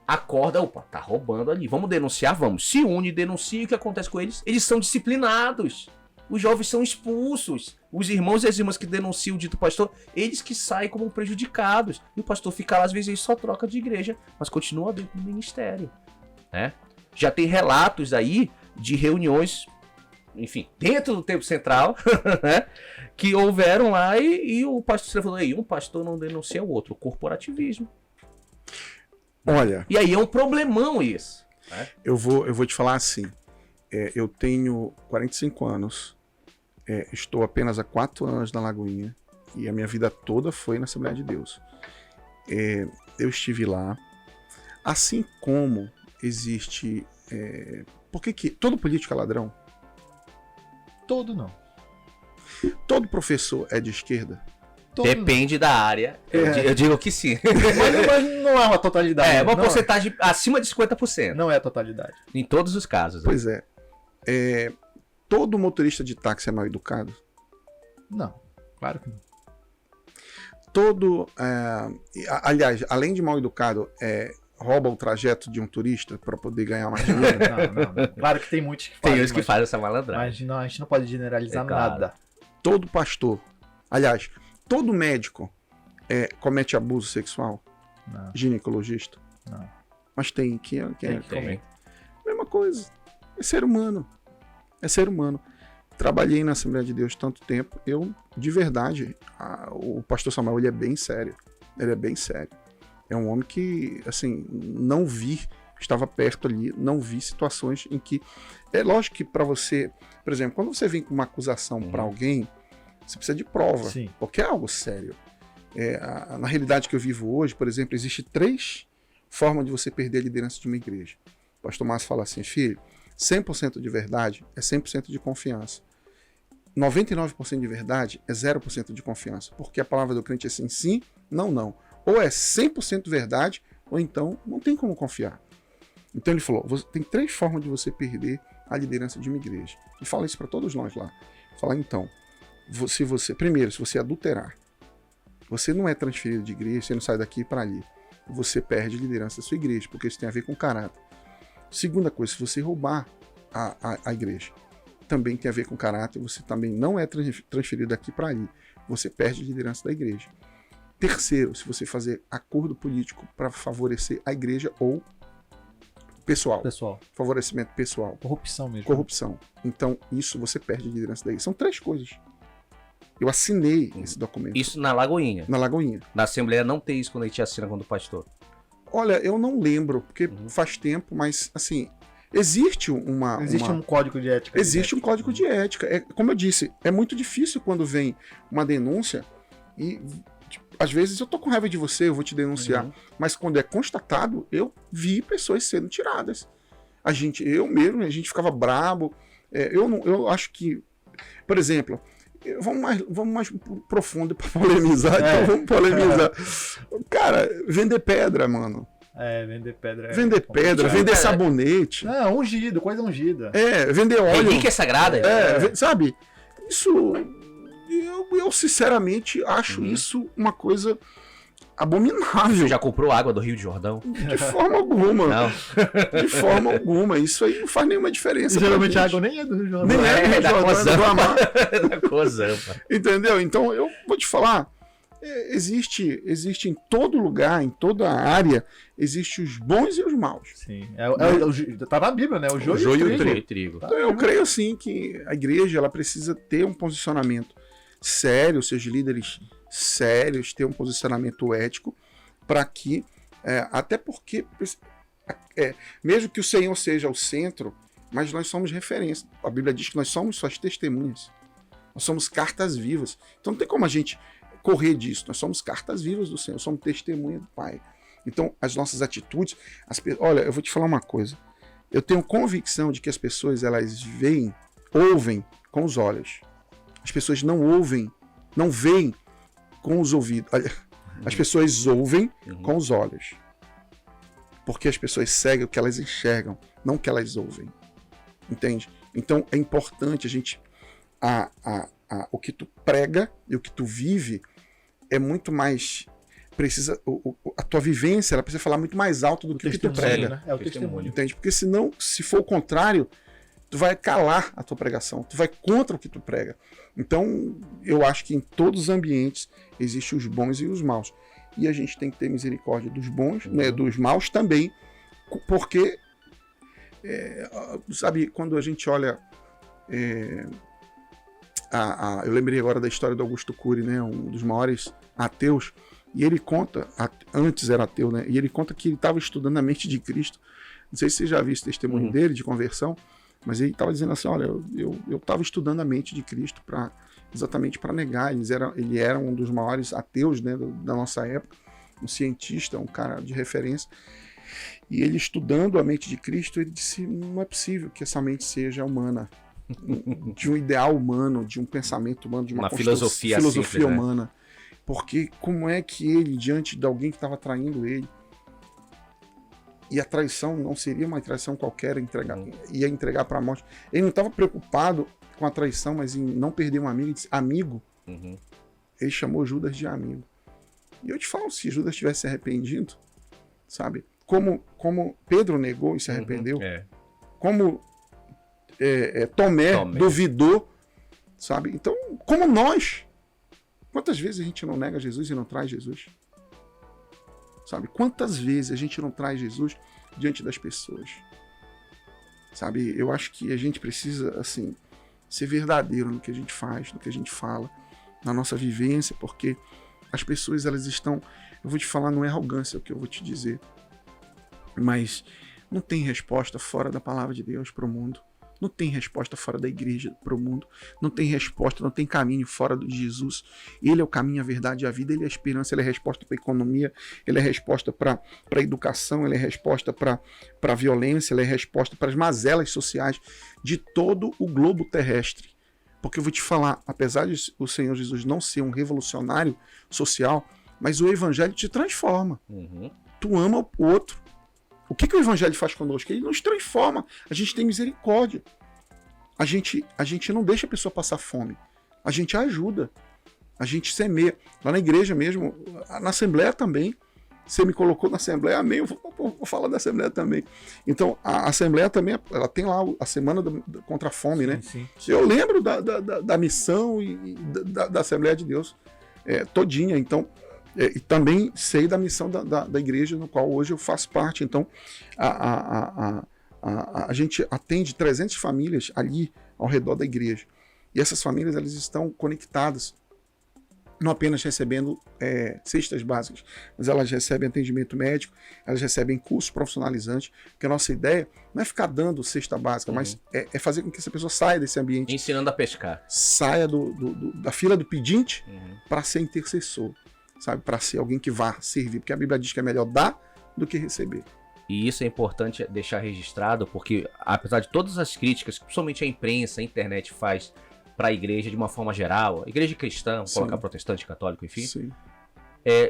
acorda, opa, tá roubando ali, vamos denunciar, vamos. Se une, denuncia, e o que acontece com eles? Eles são disciplinados. Os jovens são expulsos. Os irmãos e as irmãs que denunciam o dito pastor, eles que saem como prejudicados. E o pastor fica lá, às vezes ele só troca de igreja, mas continua dentro do ministério, né? já tem relatos aí de reuniões, enfim, dentro do Templo Central, né, que houveram lá e o pastor falou, um pastor não denuncia o outro, o corporativismo. Olha... E aí é um problemão isso. Né? Eu vou te falar assim, eu tenho 45 anos, estou apenas há 4 anos na Lagoinha e a minha vida toda foi na Assembleia de Deus. Eu estive lá, assim como existe... por que todo político é ladrão? Todo não. Todo professor é de esquerda? Todo Depende da área. Eu digo que sim. mas não é uma totalidade. É uma não porcentagem acima de 50%. Não é a totalidade. Em todos os casos. Pois todo motorista de táxi é mal educado? Não, claro que não. Aliás, além de mal educado, rouba o trajeto de um turista para poder ganhar mais dinheiro? Não. Claro que tem muitos que fazem. Tem uns que fazem essa malandragem. Mas não, a gente não pode generalizar claro. nada. Todo pastor, aliás, todo médico comete abuso sexual? Não. Ginecologista? Não. Mas tem. Tem. Mesma coisa. É ser humano. É ser humano. Trabalhei na Assembleia de Deus tanto tempo. Eu, de verdade, o pastor Samuel, ele é bem sério. Ele é bem sério. É um homem que, assim, não vi, estava perto ali, não vi situações em que... É lógico que para você, por exemplo, quando você vem com uma acusação para alguém, você precisa de prova, Sim. porque é algo sério. Na realidade que eu vivo hoje, por exemplo, existe 3 formas de você perder a liderança de uma igreja. O pastor Márcio fala assim, filho, 100% de verdade é 100% de confiança. 99% de verdade é 0% de confiança, porque a palavra do crente é sim, sim, não, não. Ou é 100% verdade, ou então não tem como confiar. Então ele falou, tem 3 formas de você perder a liderança de uma igreja. E fala isso para todos nós lá. Fala então, primeiro, se você adulterar, você não é transferido de igreja, você não sai daqui para ali. Você perde a liderança da sua igreja, porque isso tem a ver com caráter. Segunda coisa, se você roubar a igreja, também tem a ver com caráter, você também não é transferido daqui para ali. Você perde a liderança da igreja. Terceiro, se você fazer acordo político para favorecer a igreja ou pessoal. Favorecimento pessoal. Corrupção mesmo. Corrupção. Então, isso você perde a liderança da igreja. São 3 coisas. Eu assinei esse documento. Isso na Lagoinha. Na Lagoinha. Na Assembleia não tem isso quando a gente assina quando pastor. Olha, eu não lembro, porque faz tempo, mas assim, existe um código de ética. Existe um código de ética. Como eu disse, é muito difícil quando vem uma denúncia e às vezes eu tô com raiva de você, eu vou te denunciar. Mas quando é constatado, eu vi pessoas sendo tiradas. A gente ficava brabo. Eu acho que, por exemplo, vamos mais profundo para polemizar. Então vamos polemizar. Cara, vender pedra, mano. Vender pedra. Vender pedra, vender sabonete. Não, ungido, coisa ungida. Vender óleo. Relíquia sagrada. Sabe? Isso... Eu sinceramente acho isso uma coisa abominável. Você já comprou água do Rio de Jordão? De forma alguma. Não. De forma alguma. Isso aí não faz nenhuma diferença. Geralmente a água nem é do Rio de Jordão. Nem é do Rio de Jordão, é do Amar. Da Cozampa. Entendeu? Então eu vou te falar. Existe em todo lugar, em toda área, existem os bons e os maus. Sim. Tá na Bíblia, né? O joio e o trigo. Então eu creio assim que a igreja ela precisa ter um posicionamento sério, seus líderes sérios, ter um posicionamento ético para que, até porque, mesmo que o Senhor seja o centro, mas nós somos referência. A Bíblia diz que nós somos suas testemunhas. Nós somos cartas vivas. Então não tem como a gente correr disso. Nós somos cartas vivas do Senhor, somos testemunha do Pai. Então as nossas atitudes, olha, eu vou te falar uma coisa. Eu tenho convicção de que as pessoas elas ouvem com os olhos. As pessoas não ouvem, não veem com os ouvidos. As pessoas ouvem com os olhos. Porque as pessoas seguem o que elas enxergam, não o que elas ouvem. Entende? Então é importante a gente... o que tu prega e o que tu vive é muito mais... a tua vivência ela precisa falar muito mais alto do que tu prega. Né? É o testemunho. Entende? Porque senão, se for o contrário, tu vai calar a tua pregação, tu vai contra o que tu prega. Então, eu acho que em todos os ambientes existem os bons e os maus. E a gente tem que ter misericórdia dos bons, né, dos maus também, porque Sabe, quando a gente olha... eu lembrei agora da história do Augusto Cury, né, um dos maiores ateus, e ele conta, antes era ateu, né, e ele conta que ele estava estudando a mente de Cristo. Não sei se você já viu esse testemunho dele de conversão, mas ele estava dizendo assim, olha, eu estava estudando a mente de Cristo exatamente para negar. Ele era um dos maiores ateus, né, da nossa época, um cientista, um cara de referência. E ele estudando a mente de Cristo, ele disse, não é possível que essa mente seja humana, de um ideal humano, de um pensamento humano, de uma filosofia simples, humana. Né? Porque como é que ele, diante de alguém que estava traindo ele, e a traição não seria uma traição qualquer, ia entregar para a morte. Ele não estava preocupado com a traição, mas em não perder um amigo. Ele disse, amigo. Ele chamou Judas de amigo. E eu te falo, se Judas tivesse se arrependido, sabe? Como Pedro negou e se arrependeu, como Tomé duvidou, sabe? Então, como nós, quantas vezes a gente não nega Jesus e não traz Jesus? Sabe? Quantas vezes a gente não traz Jesus diante das pessoas? Sabe? Eu acho que a gente precisa, assim, ser verdadeiro no que a gente faz, no que a gente fala, na nossa vivência, porque as pessoas, elas estão... Eu vou te falar, não é arrogância o que eu vou te dizer, mas não tem resposta fora da palavra de Deus para o mundo. Não tem resposta fora da igreja para o mundo. Não tem resposta, não tem caminho fora de Jesus. Ele é o caminho, a verdade e a vida. Ele é a esperança, ele é a resposta para a economia, ele é a resposta para a educação, ele é a resposta para a violência, ele é a resposta para as mazelas sociais de todo o globo terrestre. Porque eu vou te falar, apesar de o Senhor Jesus não ser um revolucionário social, mas o evangelho te transforma. Tu ama o outro. O que o evangelho faz conosco? Ele nos transforma. A gente tem misericórdia. A gente não deixa a pessoa passar fome. A gente ajuda. A gente semeia. Lá na igreja mesmo, na Assembleia também. Você me colocou na Assembleia, amém. Eu vou falar da Assembleia também. Então, a Assembleia também, ela tem lá a Semana contra a Fome, né? Sim. Eu lembro da missão e da Assembleia de Deus todinha. Então, e também sei da missão da igreja, no qual hoje eu faço parte. Então, a gente atende 300 famílias ali ao redor da igreja. E essas famílias, elas estão conectadas, não apenas recebendo cestas básicas, mas elas recebem atendimento médico, elas recebem curso profissionalizante, porque a nossa ideia não é ficar dando cesta básica, mas é fazer com que essa pessoa saia desse ambiente. Ensinando a pescar. Saia da fila do pedinte para ser intercessor. Sabe, para ser alguém que vá servir, porque a Bíblia diz que é melhor dar do que receber. E isso é importante deixar registrado, porque apesar de todas as críticas, principalmente a imprensa, a internet faz para a igreja de uma forma geral, a igreja cristã, vamos colocar protestante, católico, enfim.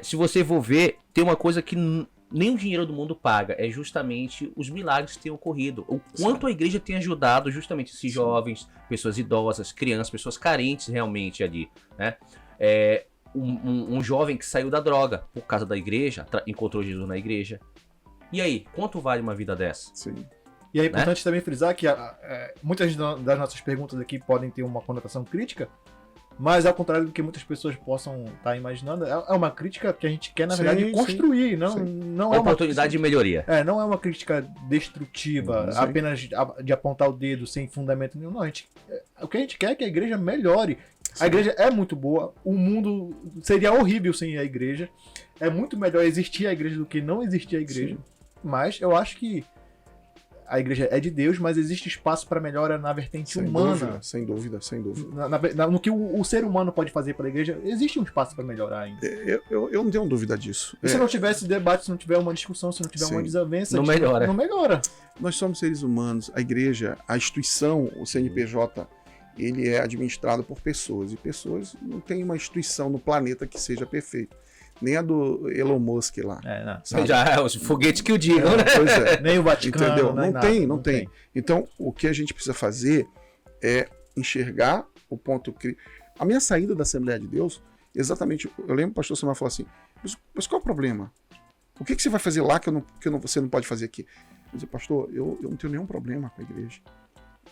Se você for ver, tem uma coisa que nem o dinheiro do mundo paga, é justamente os milagres que têm ocorrido. O quanto a igreja tem ajudado justamente esses jovens, pessoas idosas, crianças, pessoas carentes realmente ali, né? Um jovem que saiu da droga por causa da igreja, encontrou Jesus na igreja. E aí, quanto vale uma vida dessa? Sim. E é importante também frisar que muitas das nossas perguntas aqui podem ter uma conotação crítica, mas ao contrário do que muitas pessoas possam estar imaginando, é uma crítica que a gente quer, na verdade, construir. Não é uma oportunidade de melhoria. Não é uma crítica destrutiva, apenas de apontar o dedo sem fundamento nenhum. Não, o que a gente quer é que a igreja melhore. A igreja é muito boa, o mundo seria horrível sem a igreja. É muito melhor existir a igreja do que não existir a igreja. Mas eu acho que a igreja é de Deus, mas existe espaço para melhora na vertente humana. Sem dúvida. No que o ser humano pode fazer para a igreja, existe um espaço para melhorar ainda. Eu não tenho dúvida disso. E se não tivesse debate, se não tiver uma discussão, se não tiver uma desavença, não melhora. Nós somos seres humanos, a igreja, a instituição, o CNPJ, ele é administrado por pessoas, e pessoas não tem uma instituição no planeta que seja perfeita. Nem a do Elon Musk lá. Já os foguetes que o digam, né? Pois é. Nem o Vaticano. Entendeu? Não tem. Então, o que a gente precisa fazer é enxergar o ponto crítico. A minha saída da Assembleia de Deus, exatamente, eu lembro que o pastor Samuel falou assim, mas qual é o problema? O que você vai fazer lá que você não pode fazer aqui? Eu disse, pastor, eu não tenho nenhum problema com a igreja.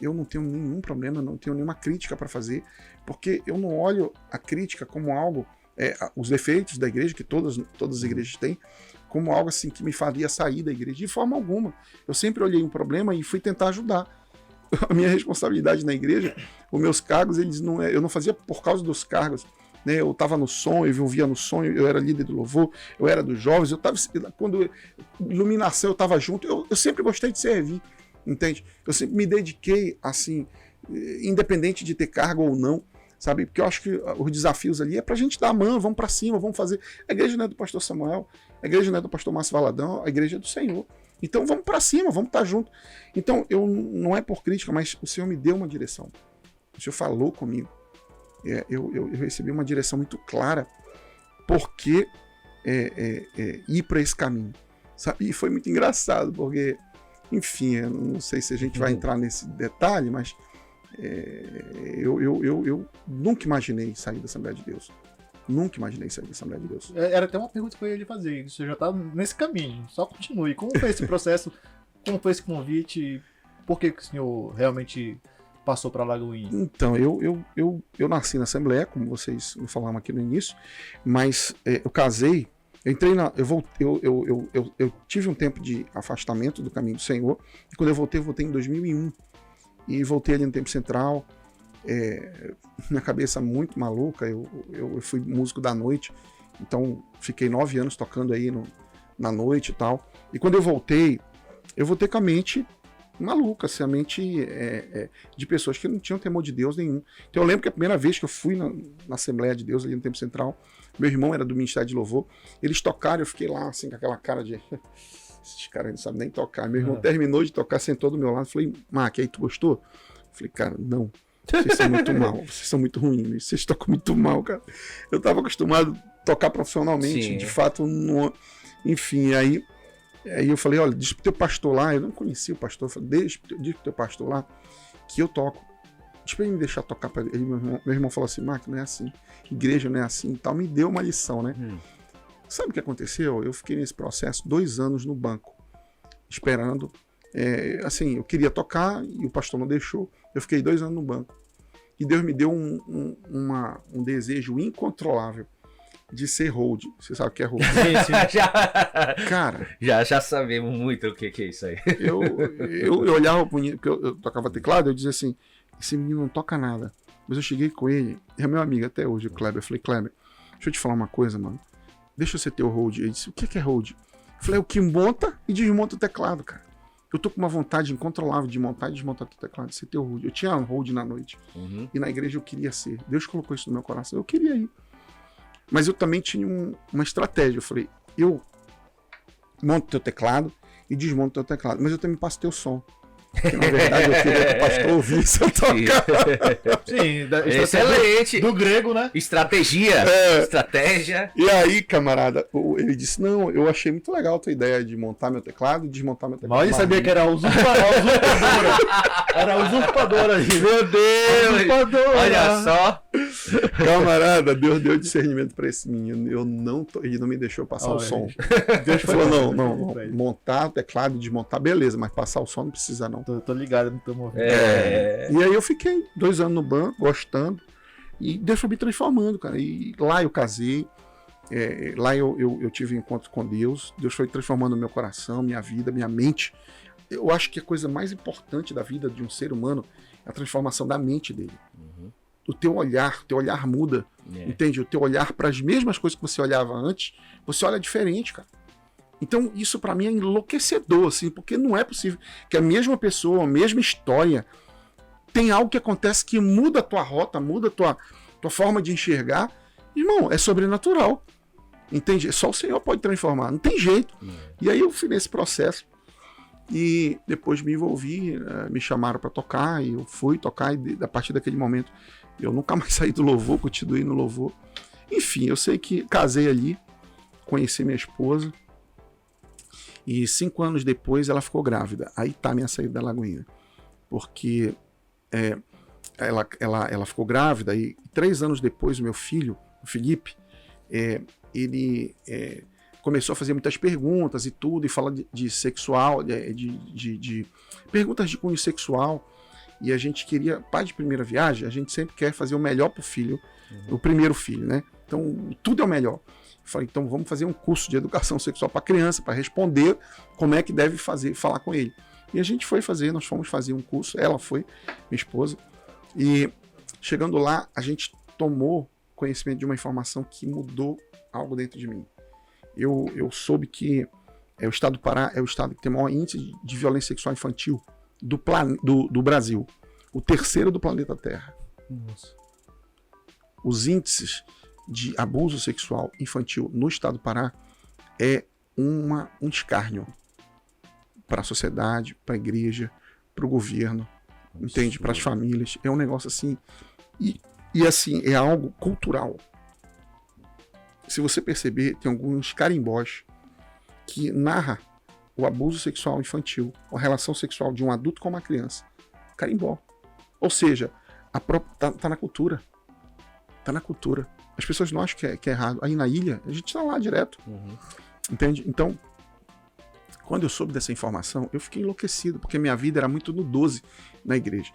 Eu não tenho nenhum problema, não tenho nenhuma crítica para fazer, porque eu não olho a crítica como algo os defeitos da igreja, que todas as igrejas têm, como algo assim que me faria sair da igreja, de forma alguma. Eu sempre olhei um problema e fui tentar ajudar. A minha responsabilidade na igreja, os meus cargos, eu não fazia por causa dos cargos, né? Eu estava no som, eu vivia no sonho, eu era líder do louvor, eu era dos jovens, quando iluminação eu estava junto, eu sempre gostei de servir, entende? Eu sempre me dediquei, assim, independente de ter cargo ou não, sabe? Porque eu acho que os desafios ali é pra gente dar a mão, vamos para cima, vamos fazer. A igreja não é do pastor Samuel, a igreja não é do pastor Márcio Valadão, a igreja é do Senhor. Então vamos para cima, vamos estar junto. Então, não é por crítica, mas o Senhor me deu uma direção. O Senhor falou comigo. Eu recebi uma direção muito clara porque ir para esse caminho. Sabe? E foi muito engraçado, porque, enfim, eu não sei se a gente vai entrar nesse detalhe, mas eu nunca imaginei sair da Assembleia de Deus. Nunca imaginei sair da Assembleia de Deus. Era até uma pergunta que eu ia lhe fazer. Você já tá nesse caminho, só continue. Como foi esse processo? Como foi esse convite? Por que o senhor realmente passou para Lagoinha? Então, eu nasci na Assembleia, como vocês me falaram aqui no início, mas eu casei, eu entrei eu tive um tempo de afastamento do caminho do Senhor, e quando eu voltei em 2001, e voltei ali no Tempo Central, minha cabeça muito maluca, eu fui músico da noite, então fiquei 9 anos tocando aí na noite e tal, e quando eu voltei com a mente maluca, assim, a mente de pessoas que não tinham temor de Deus nenhum. Então eu lembro que a primeira vez que eu fui na Assembleia de Deus ali no Tempo Central, meu irmão era do Ministério de Louvor, eles tocaram, eu fiquei lá assim com aquela cara de esses caras não sabem nem tocar. Meu irmão terminou de tocar, sentou do meu lado, falei, Mark, aí tu gostou? Eu falei, cara, não, vocês são muito mal, vocês são muito ruins, vocês tocam muito mal, cara. Eu tava acostumado a tocar profissionalmente, Sim. De fato, enfim, aí eu falei, olha, diz pro teu pastor lá, eu não conhecia o pastor, eu falei, diz pro teu pastor lá que eu toco. Diz pra ele me deixar tocar pra ele. Meu irmão falou assim, Mark, não é assim, igreja não é assim e tal, me deu uma lição, né? Sabe o que aconteceu? Eu fiquei nesse processo 2 anos no banco, esperando. Assim, eu queria tocar e o pastor não deixou. Eu fiquei 2 anos no banco. E Deus me deu um desejo incontrolável de ser hold. Você sabe o que é hold? Cara, já sabemos muito o que é isso aí. eu olhava pro menino, porque eu tocava teclado, eu dizia assim, esse menino não toca nada. Mas eu cheguei com ele, é meu amigo até hoje, o Kleber. Eu falei, Kleber, deixa eu te falar uma coisa, mano. Deixa eu ser teu hold. Ele disse, o que é hold? Eu falei, o que monta e desmonta o teclado, cara. Eu tô com uma vontade incontrolável de montar e desmontar o teclado, de ser teu hold. Eu tinha um hold na noite. E na igreja eu queria ser. Deus colocou isso no meu coração. Eu queria ir. Mas eu também tinha uma estratégia. Eu falei, eu monto teu teclado e desmonto teu teclado. Mas eu também passo teu som. Porque, na verdade, eu queria que o pastor ouvisse eu tocar. Sim, excelente. Do grego, né? Estratégia. Estratégia. E aí, camarada, ele disse, não, eu achei muito legal a tua ideia de montar meu teclado e desmontar meu teclado. Mas ele sabia que era a usurpadora. Era a usurpadora ali. Meu Deus! Usurpadora. Olha só. Camarada, Deus deu discernimento pra esse menino. Ele não me deixou passar o som. Deus falou, não, montar o teclado e desmontar, beleza, mas passar o som não precisa não. Tô ligado, não tô movendo. E aí eu fiquei 2 anos no banco, gostando, e Deus foi me transformando, cara. E lá eu casei, lá eu tive um encontro com Deus, Deus foi transformando meu coração, minha vida, minha mente. Eu acho que a coisa mais importante da vida de um ser humano é a transformação da mente dele. O teu olhar muda, entende? O teu olhar para as mesmas coisas que você olhava antes, você olha diferente, cara. Então isso para mim é enlouquecedor, assim, porque não é possível que a mesma pessoa, a mesma história, tem algo que acontece que muda a tua rota, muda a tua forma de enxergar. Irmão, é sobrenatural, entende? Só o Senhor pode transformar, não tem jeito. E aí eu fui nesse processo e depois me envolvi, me chamaram para tocar e eu fui tocar e a partir daquele momento eu nunca mais saí do louvor, continuei no louvor. Enfim, eu sei que casei ali, conheci minha esposa. E 5 anos depois ela ficou grávida. Aí tá a minha saída da Lagoinha. Porque ela ficou grávida e 3 anos depois o meu filho, o Felipe, ele começou a fazer muitas perguntas e tudo, e fala de sexual, de perguntas de cunho sexual. E a gente queria, pai de primeira viagem, a gente sempre quer fazer o melhor pro filho, o primeiro filho, né? Então, tudo é o melhor. Eu falei, então vamos fazer um curso de educação sexual para criança, para responder como é que deve falar com ele. E a gente foi fazer, nós fomos fazer um curso, ela foi, minha esposa, e chegando lá, a gente tomou conhecimento de uma informação que mudou algo dentro de mim. Eu soube que o estado do Pará é o estado que tem o maior índice de violência sexual infantil do Brasil. O terceiro do planeta Terra. Nossa. Os índices de abuso sexual infantil no estado do Pará é um escárnio para a sociedade, para a igreja, para o governo, entende? Para as famílias. É um negócio assim. E assim, é algo cultural. Se você perceber, tem alguns carimbós que narra o abuso sexual infantil, a relação sexual de um adulto com uma criança. Carimbó. Ou seja, tá na cultura. Tá na cultura. As pessoas não acham que é errado. Aí na ilha, a gente tá lá direto. Entende? Então, quando eu soube dessa informação, eu fiquei enlouquecido, porque minha vida era muito no 12 na igreja.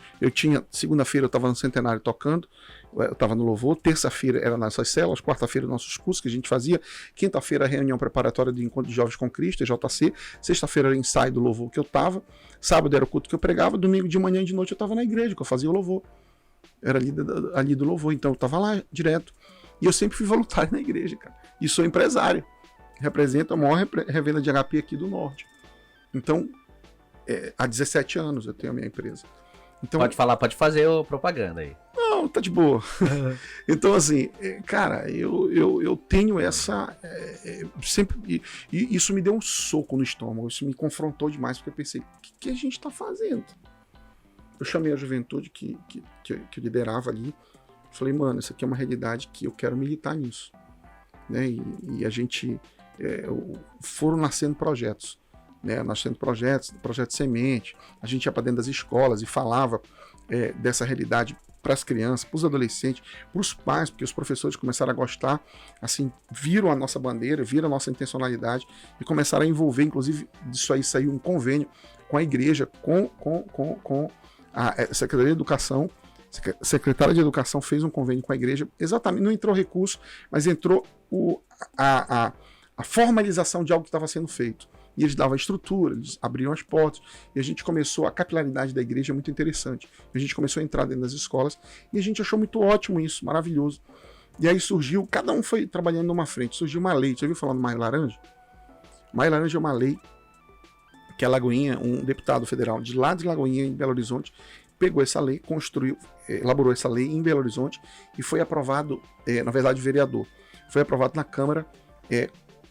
Segunda-feira eu estava no centenário tocando, eu estava no louvor, terça-feira era nas nossas células, quarta-feira nossos cursos que a gente fazia, quinta-feira a reunião preparatória do Encontro de Jovens com Cristo, JC, sexta-feira era ensaio do louvor que eu estava, sábado era o culto que eu pregava, domingo de manhã e de noite eu estava na igreja, que eu fazia o louvor. Era ali do louvor, então eu estava lá direto. E eu sempre fui voluntário na igreja, cara. E sou empresário. Representa a maior revenda de HP aqui do Norte. Então, há 17 anos eu tenho a minha empresa. Então, pode falar, pode fazer propaganda aí. Não, tá de boa. Então, assim, cara, eu tenho essa... sempre. E isso me deu um soco no estômago, isso me confrontou demais, porque eu pensei, o que a gente tá fazendo? Eu chamei a juventude que eu liderava ali, falei, mano, isso aqui é uma realidade que eu quero militar nisso. Né? E a gente... foram nascendo projetos, né? Projeto Semente, a gente ia para dentro das escolas e falava dessa realidade para as crianças, para os adolescentes, para os pais, porque os professores começaram a gostar, assim, viram a nossa bandeira, viram a nossa intencionalidade e começaram a envolver, inclusive disso aí saiu um convênio com a igreja, com a Secretaria de Educação. A secretária de Educação fez um convênio com a igreja, exatamente, não entrou recurso, mas entrou a formalização de algo que estava sendo feito. E eles davam a estrutura, eles abriam as portas, e a gente começou, a capilaridade da igreja é muito interessante. A gente começou a entrar dentro das escolas, e a gente achou muito ótimo isso, maravilhoso. E aí surgiu, cada um foi trabalhando numa frente, surgiu uma lei, você ouviu falar do Maio Laranja? Maio Laranja é uma lei que a Lagoinha, um deputado federal de lá de Lagoinha, em Belo Horizonte, pegou essa lei, elaborou essa lei em Belo Horizonte, e foi aprovado, na verdade, vereador, foi aprovado na Câmara,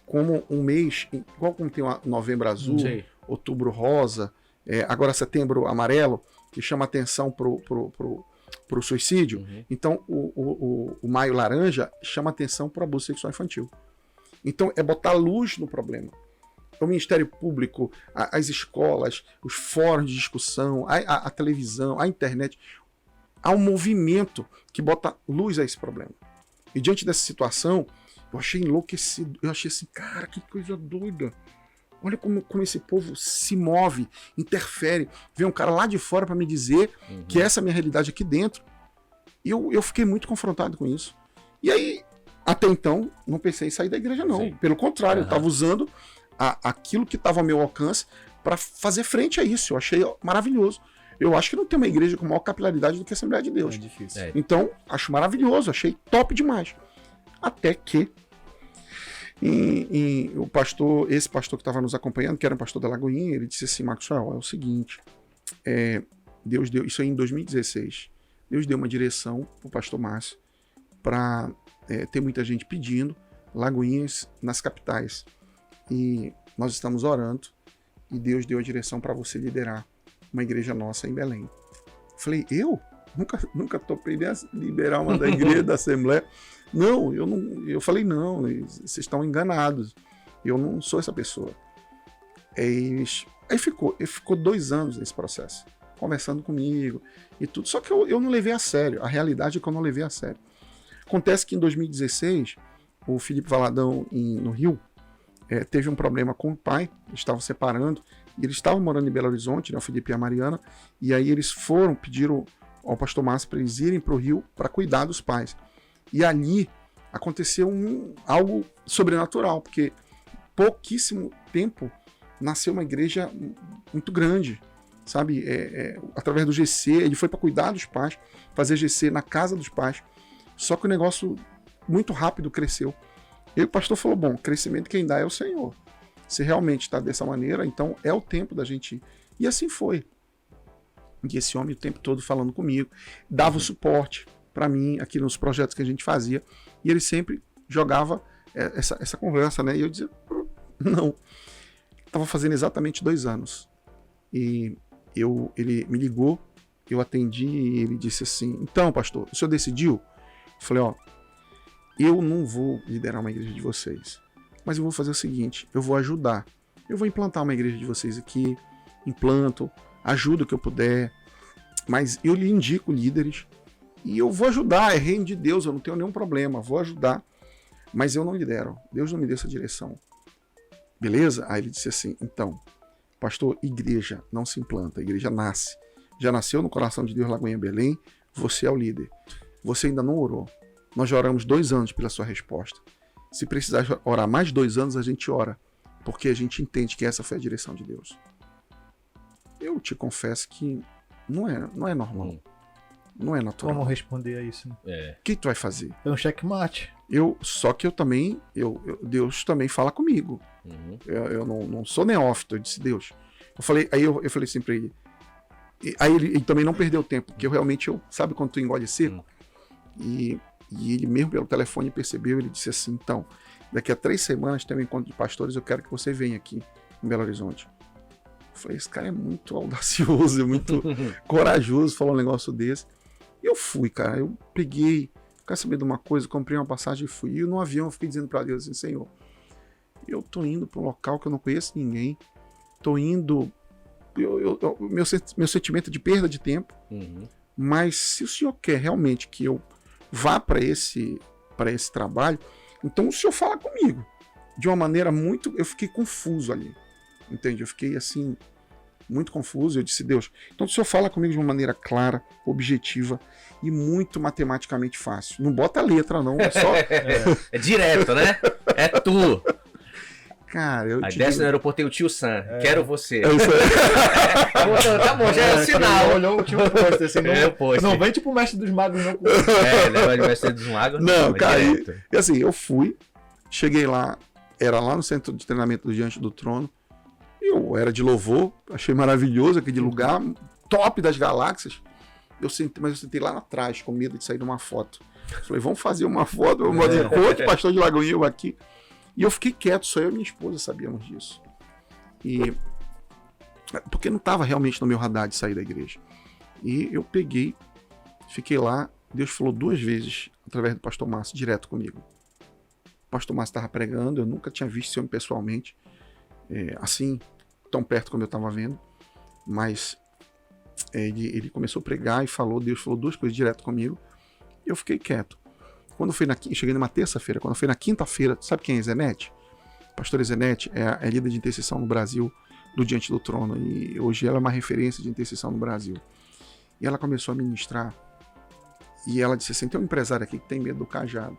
como um mês, igual como tem o Novembro Azul, Outubro Rosa, agora Setembro Amarelo, que chama atenção pro suicídio. Então, o Maio Laranja chama atenção para o abuso sexual infantil. Então, é botar luz no problema. O Ministério Público, as escolas, os fóruns de discussão, a televisão, a internet, há um movimento que bota luz a esse problema. E diante dessa situação, eu achei enlouquecido. Eu achei assim, cara, que coisa doida. Olha como esse povo se move, interfere. Vem um cara lá de fora para me dizer que essa é a minha realidade aqui dentro. E eu fiquei muito confrontado com isso. E aí, até então, não pensei em sair da igreja, não. Sim. Pelo contrário, eu estava usando aquilo que estava ao meu alcance para fazer frente a isso. Eu achei maravilhoso. Eu acho que não tem uma igreja com maior capilaridade do que a Assembleia de Deus. É difícil. Então, acho maravilhoso, achei top demais. Até que esse pastor que estava nos acompanhando, que era um pastor da Lagoinha, ele disse assim, Maxwell, é o seguinte, Deus deu, isso aí em 2016, Deus deu uma direção para o pastor Márcio para ter muita gente pedindo Lagoinhas nas capitais. E nós estamos orando e Deus deu a direção para você liderar uma igreja nossa em Belém. Falei, eu? Nunca topei nem liberar uma da igreja, da Assembleia. Não, eu falei, não, vocês estão enganados. Eu não sou essa pessoa. Aí ficou 2 anos nesse processo, conversando comigo e tudo. Só que eu não levei a sério. A realidade é que eu não levei a sério. Acontece que em 2016, o Felipe Valadão, no Rio, teve um problema com o pai, eles estavam separando, E eles estavam morando em Belo Horizonte, né, o Felipe e a Mariana, e aí eles pediram ao pastor Márcio para eles irem para o Rio para cuidar dos pais. E ali aconteceu algo sobrenatural, porque pouquíssimo tempo nasceu uma igreja muito grande, sabe? Através do GC, ele foi para cuidar dos pais, fazer GC na casa dos pais, só que o negócio muito rápido cresceu. E o pastor falou, bom, crescimento quem dá é o Senhor. Se realmente está dessa maneira, então é o tempo da gente ir. E assim foi. E esse homem o tempo todo falando comigo, dava o suporte para mim aqui nos projetos que a gente fazia, e ele sempre jogava essa conversa, né? E eu dizia, não. Estava fazendo exatamente 2 anos. E ele me ligou, eu atendi e ele disse assim, então, pastor, o senhor decidiu? Eu falei, ó, eu não vou liderar uma igreja de vocês, mas eu vou fazer o seguinte, eu vou ajudar. Eu vou implantar uma igreja de vocês aqui, implanto, ajudo o que eu puder, mas eu lhe indico líderes e eu vou ajudar, é reino de Deus, eu não tenho nenhum problema, vou ajudar, mas eu não lidero, Deus não me deu essa direção. Beleza? Aí ele disse assim, então, pastor, igreja não se implanta, a igreja nasce. Já nasceu no coração de Deus, Lagoinha Belém, você é o líder. Você ainda não orou. Nós já oramos 2 anos pela sua resposta. Se precisar orar mais 2 anos, a gente ora, porque a gente entende que essa foi a direção de Deus. Eu te confesso que não é normal. Não é natural. Como responder a isso? Né? O que tu vai fazer? É um checkmate. Só que eu também, Deus também fala comigo. Uhum. Eu não sou neófito, eu disse Deus. Aí eu falei assim pra ele. Aí ele também não perdeu tempo, porque sabe quando tu engole seco? E ele mesmo pelo telefone percebeu, ele disse assim, então, daqui a 3 semanas tem um encontro de pastores, eu quero que você venha aqui em Belo Horizonte. Eu falei, esse cara é muito audacioso, é muito corajoso falar um negócio desse. E eu fui, cara, eu peguei, quer saber de uma coisa, comprei uma passagem e fui. E no avião eu fiquei dizendo pra Deus assim, Senhor, eu tô indo pra um local que eu não conheço ninguém, tô indo, meu sentimento de perda de tempo, mas se o Senhor quer realmente que eu vá para esse trabalho, então o Senhor fala comigo, de uma maneira eu fiquei confuso ali, entende? Eu fiquei assim, muito confuso, eu disse, Deus, então o Senhor fala comigo de uma maneira clara, objetiva e muito matematicamente fácil. Não bota letra não, é só... É direto, né? É tu. Cara, Aí desce no aeroporto tem o tio Sam, quero você. É isso aí. Tá bom, já é um sinal. Olhou o tio posto assim, não vem tipo o mestre dos magos, não. Leva de mestre dos magos. Não, cara, e assim, eu fui, cheguei lá, era lá no centro de treinamento do Diante do Trono, eu era de louvor, achei maravilhoso aquele lugar, top das galáxias, mas eu sentei lá atrás, com medo de sair de uma foto. Falei, vamos fazer uma foto, vamos fazer outro pastor de Lagoinha aqui. E eu fiquei quieto, só eu e minha esposa sabíamos disso. Porque não estava realmente no meu radar de sair da igreja. E eu peguei, fiquei lá, Deus falou 2 vezes, através do pastor Márcio, direto comigo. O pastor Márcio estava pregando, eu nunca tinha visto esse homem pessoalmente, assim, tão perto como eu estava vendo, mas ele começou a pregar e Deus falou 2 coisas direto comigo, eu fiquei quieto. Quando foi cheguei numa terça-feira, quando foi na quinta-feira, sabe quem é Zenete? Pastor Zenete é líder de intercessão no Brasil, do Diante do Trono, e hoje ela é uma referência de intercessão no Brasil. E ela começou a ministrar, e ela disse assim, tem um empresário aqui que tem medo do cajado.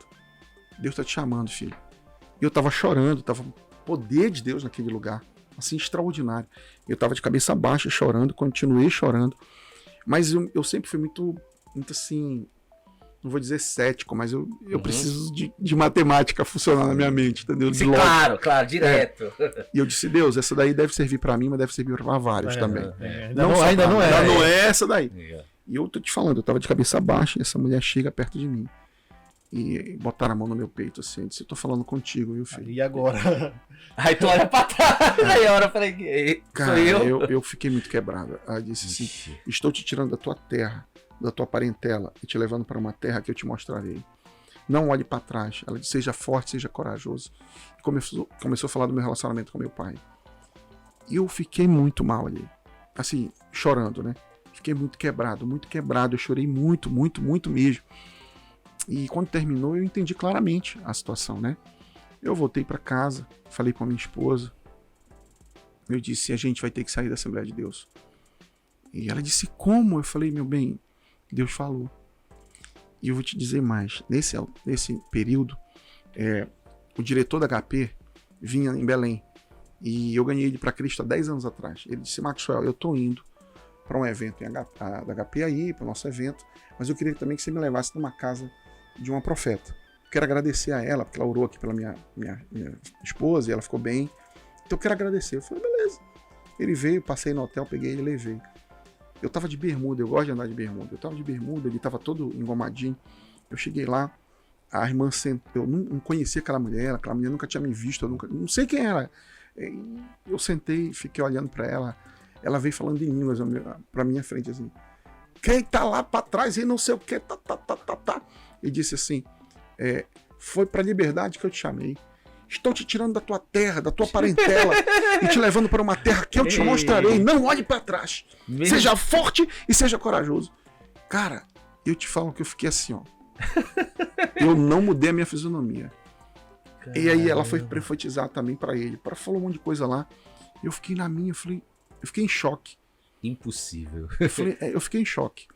Deus está te chamando, filho. E eu estava chorando, estava o poder de Deus naquele lugar, assim, extraordinário. Eu estava de cabeça baixa, chorando, continuei chorando, mas eu sempre fui muito assim... Não vou dizer cético, mas eu preciso de matemática funcionar na minha mente, entendeu? Sim, claro, direto. E eu disse, Deus, essa daí deve servir para mim, mas deve servir para vários também. Ainda não é essa daí. E eu tô te falando, eu tava de cabeça baixa e essa mulher chega perto de mim. E botaram a mão no meu peito assim, eu disse, eu tô falando contigo, viu, filho? E agora? Aí tu olha pra trás, aí olha pra quem? Cara, eu fiquei muito quebrado. Ela disse assim, estou te tirando da tua terra, da tua parentela e te levando para uma terra que eu te mostrarei. Não olhe para trás. Ela disse, seja forte, seja corajoso. E começou a falar do meu relacionamento com meu pai. E eu fiquei muito mal ali. Assim, chorando, né? Fiquei muito quebrado. Eu chorei muito, muito, muito mesmo. E quando terminou, eu entendi claramente a situação, né? Eu voltei para casa, falei com a minha esposa. eu disse, a gente vai ter que sair da Assembleia de Deus. E ela disse, como? Eu falei, meu bem, Deus falou. E eu vou te dizer mais, nesse período, o diretor da HP vinha em Belém, e eu ganhei ele para Cristo há 10 anos atrás. Ele disse, Maxwell, eu tô indo para um evento da HP aí, para o nosso evento, mas eu queria também que você me levasse numa casa de uma profeta. Quero agradecer a ela, porque ela orou aqui pela minha esposa, e ela ficou bem. Então eu quero agradecer. Eu falei, beleza. Ele veio, passei no hotel, peguei ele e levei. Eu tava de bermuda, eu gosto de andar de bermuda. Eu tava de bermuda, ele tava todo engomadinho. Eu cheguei lá, a irmã sentou, eu não conhecia aquela mulher nunca tinha me visto, não sei quem era. Eu sentei, fiquei olhando para ela, ela veio falando em línguas pra minha frente, assim. Quem tá lá pra trás e não sei o que, tá. E disse assim, foi pra liberdade que eu te chamei. Estou te tirando da tua terra, da tua parentela e te levando para uma terra que eu te mostrarei. Não olhe para trás. Seja forte e seja corajoso. Cara, eu te falo que eu fiquei assim, ó. Eu não mudei a minha fisionomia. Caramba. E aí ela foi profetizar também para ele. Para falar um monte de coisa lá. Eu fiquei na minha, eu fiquei em choque. Impossível. Eu fiquei em choque.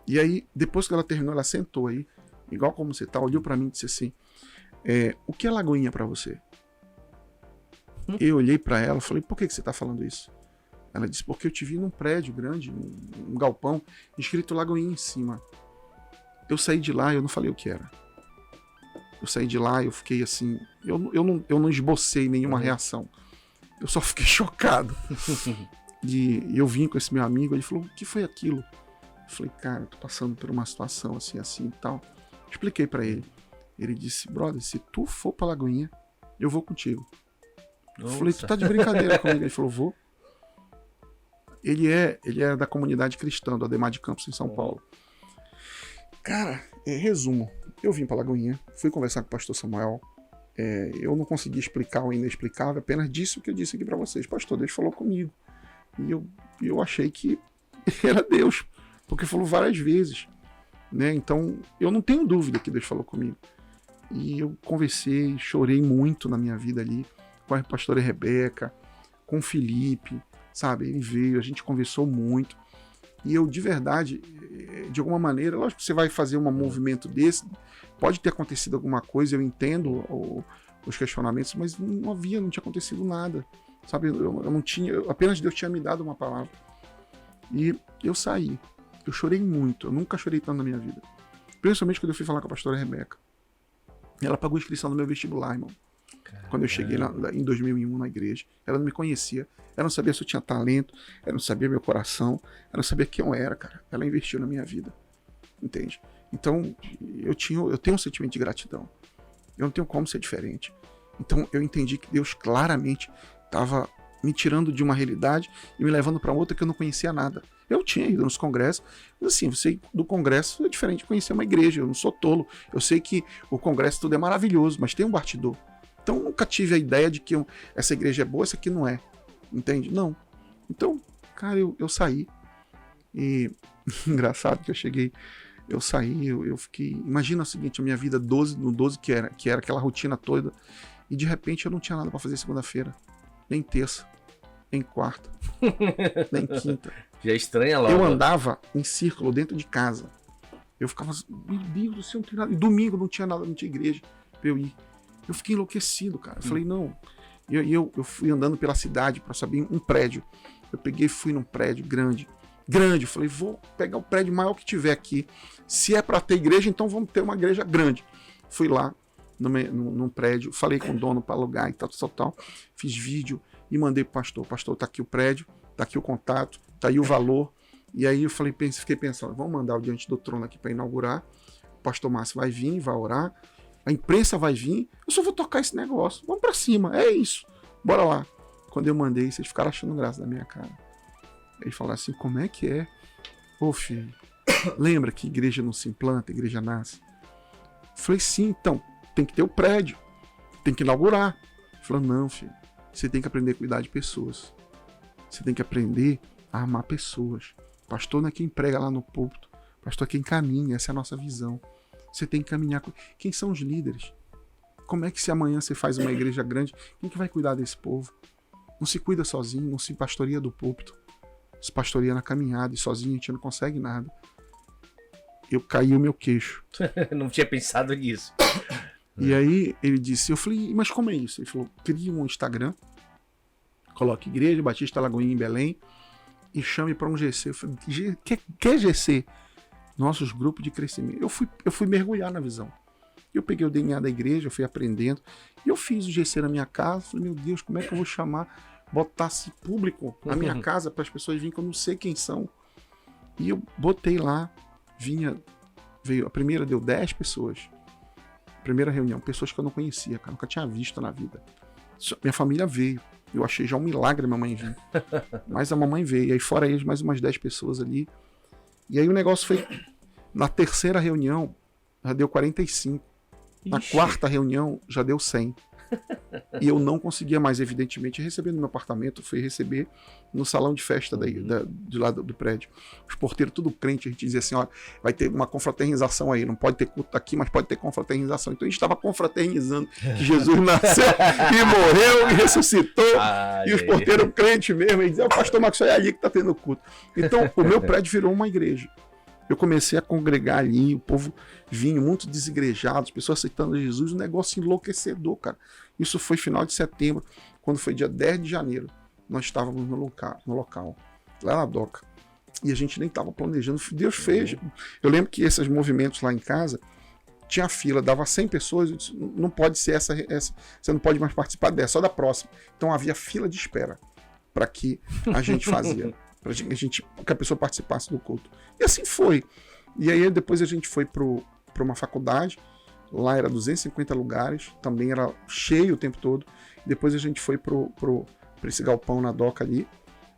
E aí, depois que ela terminou, ela sentou aí, igual como você tá, olhou para mim e disse assim, o que é Lagoinha pra você? Eu olhei pra ela e falei, por que você tá falando isso? Ela disse, porque eu te vi num prédio grande, um galpão, escrito Lagoinha em cima. Eu saí de lá e eu não falei o que era. Eu saí de lá e eu fiquei assim, eu não esbocei nenhuma reação. Eu só fiquei chocado. E eu vim com esse meu amigo, ele falou, o que foi aquilo? Eu falei, cara, eu tô passando por uma situação assim e tal. Expliquei pra ele. Ele disse, brother, se tu for pra Lagoinha, eu vou contigo. Eu falei, tu tá de brincadeira comigo? Ele falou, vou. Ele é da comunidade cristã, do Ademar de Campos, em São Paulo. Cara, resumo. Eu vim pra Lagoinha, fui conversar com o pastor Samuel. Eu não consegui explicar o inexplicável, apenas disse o que eu disse aqui pra vocês. Pastor, Deus falou comigo. E eu achei que era Deus, porque falou várias vezes. Né? Então, eu não tenho dúvida que Deus falou comigo. E eu conversei, chorei muito na minha vida ali, com a pastora Rebeca, com o Felipe, sabe? Ele veio, a gente conversou muito. E eu, de verdade, de alguma maneira, lógico que você vai fazer um movimento desse, pode ter acontecido alguma coisa, eu entendo os questionamentos, mas não tinha acontecido nada, sabe? Eu não tinha, apenas Deus tinha me dado uma palavra. E eu saí. Eu chorei muito, eu nunca chorei tanto na minha vida. Principalmente quando eu fui falar com a pastora Rebeca. Ela pagou a inscrição no meu vestibular, irmão. Caramba. Quando eu cheguei lá em 2001 na igreja, ela não me conhecia, ela não sabia se eu tinha talento, ela não sabia meu coração, ela não sabia quem eu era, cara. Ela investiu na minha vida, entende? Então, eu tenho um sentimento de gratidão. Eu não tenho como ser diferente. Então, eu entendi que Deus claramente estava me tirando de uma realidade e me levando para outra que eu não conhecia nada. Eu tinha ido nos congressos, mas assim, você do congresso é diferente de conhecer uma igreja, eu não sou tolo. Eu sei que o congresso tudo é maravilhoso, mas tem um bastidor. Então eu nunca tive a ideia de que essa igreja é boa, essa aqui não é. Entende? Não. Então, cara, eu saí. E engraçado que eu cheguei, eu saí, eu fiquei... Imagina o seguinte, a minha vida no 12 que era aquela rotina toda, e de repente eu não tinha nada para fazer segunda-feira, nem terça, nem quarta, nem quinta. Já estranha logo. Eu andava em círculo dentro de casa. Eu ficava, meu Deus do céu, não tem nada. E domingo não tinha nada, não tinha igreja pra eu ir. Eu fiquei enlouquecido, cara. Eu falei, não. Eu fui andando pela cidade para saber um prédio. Eu peguei e fui num prédio grande. Eu falei, vou pegar o prédio maior que tiver aqui. Se é para ter igreja, então vamos ter uma igreja grande. Fui lá num prédio, falei com o dono para alugar e tal. Fiz vídeo e mandei pro pastor. Pastor, tá aqui o prédio, tá aqui o contato, tá aí o valor. E aí eu fiquei pensando, vamos mandar o Diante do Trono aqui para inaugurar. O pastor Márcio vai vir, vai orar. A imprensa vai vir. Eu só vou tocar esse negócio. Vamos para cima, é isso. Bora lá. Quando eu mandei, vocês ficaram achando graça da minha cara. Aí falaram assim, como é que é? Ô filho, lembra que igreja não se implanta, igreja nasce? Falei, sim, então, tem que ter o prédio. Tem que inaugurar. Falei, não, filho, você tem que aprender a cuidar de pessoas. Você tem que aprender a amar pessoas. Pastor não é quem prega lá no púlpito. Pastor é quem caminha, essa é a nossa visão. Você tem que caminhar com... Quem são os líderes? Como é que se amanhã você faz uma igreja grande, quem que vai cuidar desse povo? Não se cuida sozinho, não se pastoreia do púlpito. Se pastoreia na caminhada e sozinho a gente não consegue nada. Eu caí o meu queixo. Não tinha pensado nisso. E aí ele disse, eu falei, mas como é isso? Ele falou, crie um Instagram, coloque Igreja Batista Lagoinha em Belém e chame para um GC. Eu falei, que GC? Nossos grupos de crescimento. Eu fui mergulhar na visão. Eu peguei o DNA da igreja, eu fui aprendendo. E eu fiz o GC na minha casa. Falei, meu Deus, como é que eu vou chamar, botar-se público na minha casa para as pessoas virem que eu não sei quem são. E eu botei lá, veio, a primeira deu 10 pessoas. Primeira reunião, pessoas que eu não conhecia, cara, nunca tinha visto na vida. Minha família veio. Eu achei já um milagre a mamãe vir. Mas a mamãe veio. E aí fora eles, mais umas 10 pessoas ali. E aí o negócio foi... Na terceira reunião, já deu 45. Na quarta reunião, já deu 100. E eu não conseguia mais, evidentemente, receber no meu apartamento. Fui receber no salão de festa de lá do prédio. Os porteiros, tudo crente, a gente dizia assim, ó, vai ter uma confraternização aí. Não pode ter culto aqui, mas pode ter confraternização. Então a gente estava confraternizando que Jesus nasceu e morreu e ressuscitou. E os porteiros crentes mesmo. E diziam, o pastor Marcos, é ali que está tendo culto. Então o meu prédio virou uma igreja. Eu comecei a congregar ali, o povo vinha muito desigrejados, pessoas aceitando Jesus, um negócio enlouquecedor, cara. Isso foi final de setembro, quando foi dia 10 de janeiro, nós estávamos no local, lá na Doca. E a gente nem estava planejando, Deus fez. Eu lembro que esses movimentos lá em casa, tinha fila, dava 100 pessoas, eu disse, não pode ser essa, você não pode mais participar dessa, só da próxima. Então havia fila de espera para que a gente fazia. Para que a pessoa participasse do culto. E assim foi. E aí depois a gente foi para uma faculdade, lá era 250 lugares, também era cheio o tempo todo. Depois a gente foi para esse galpão na Doca ali,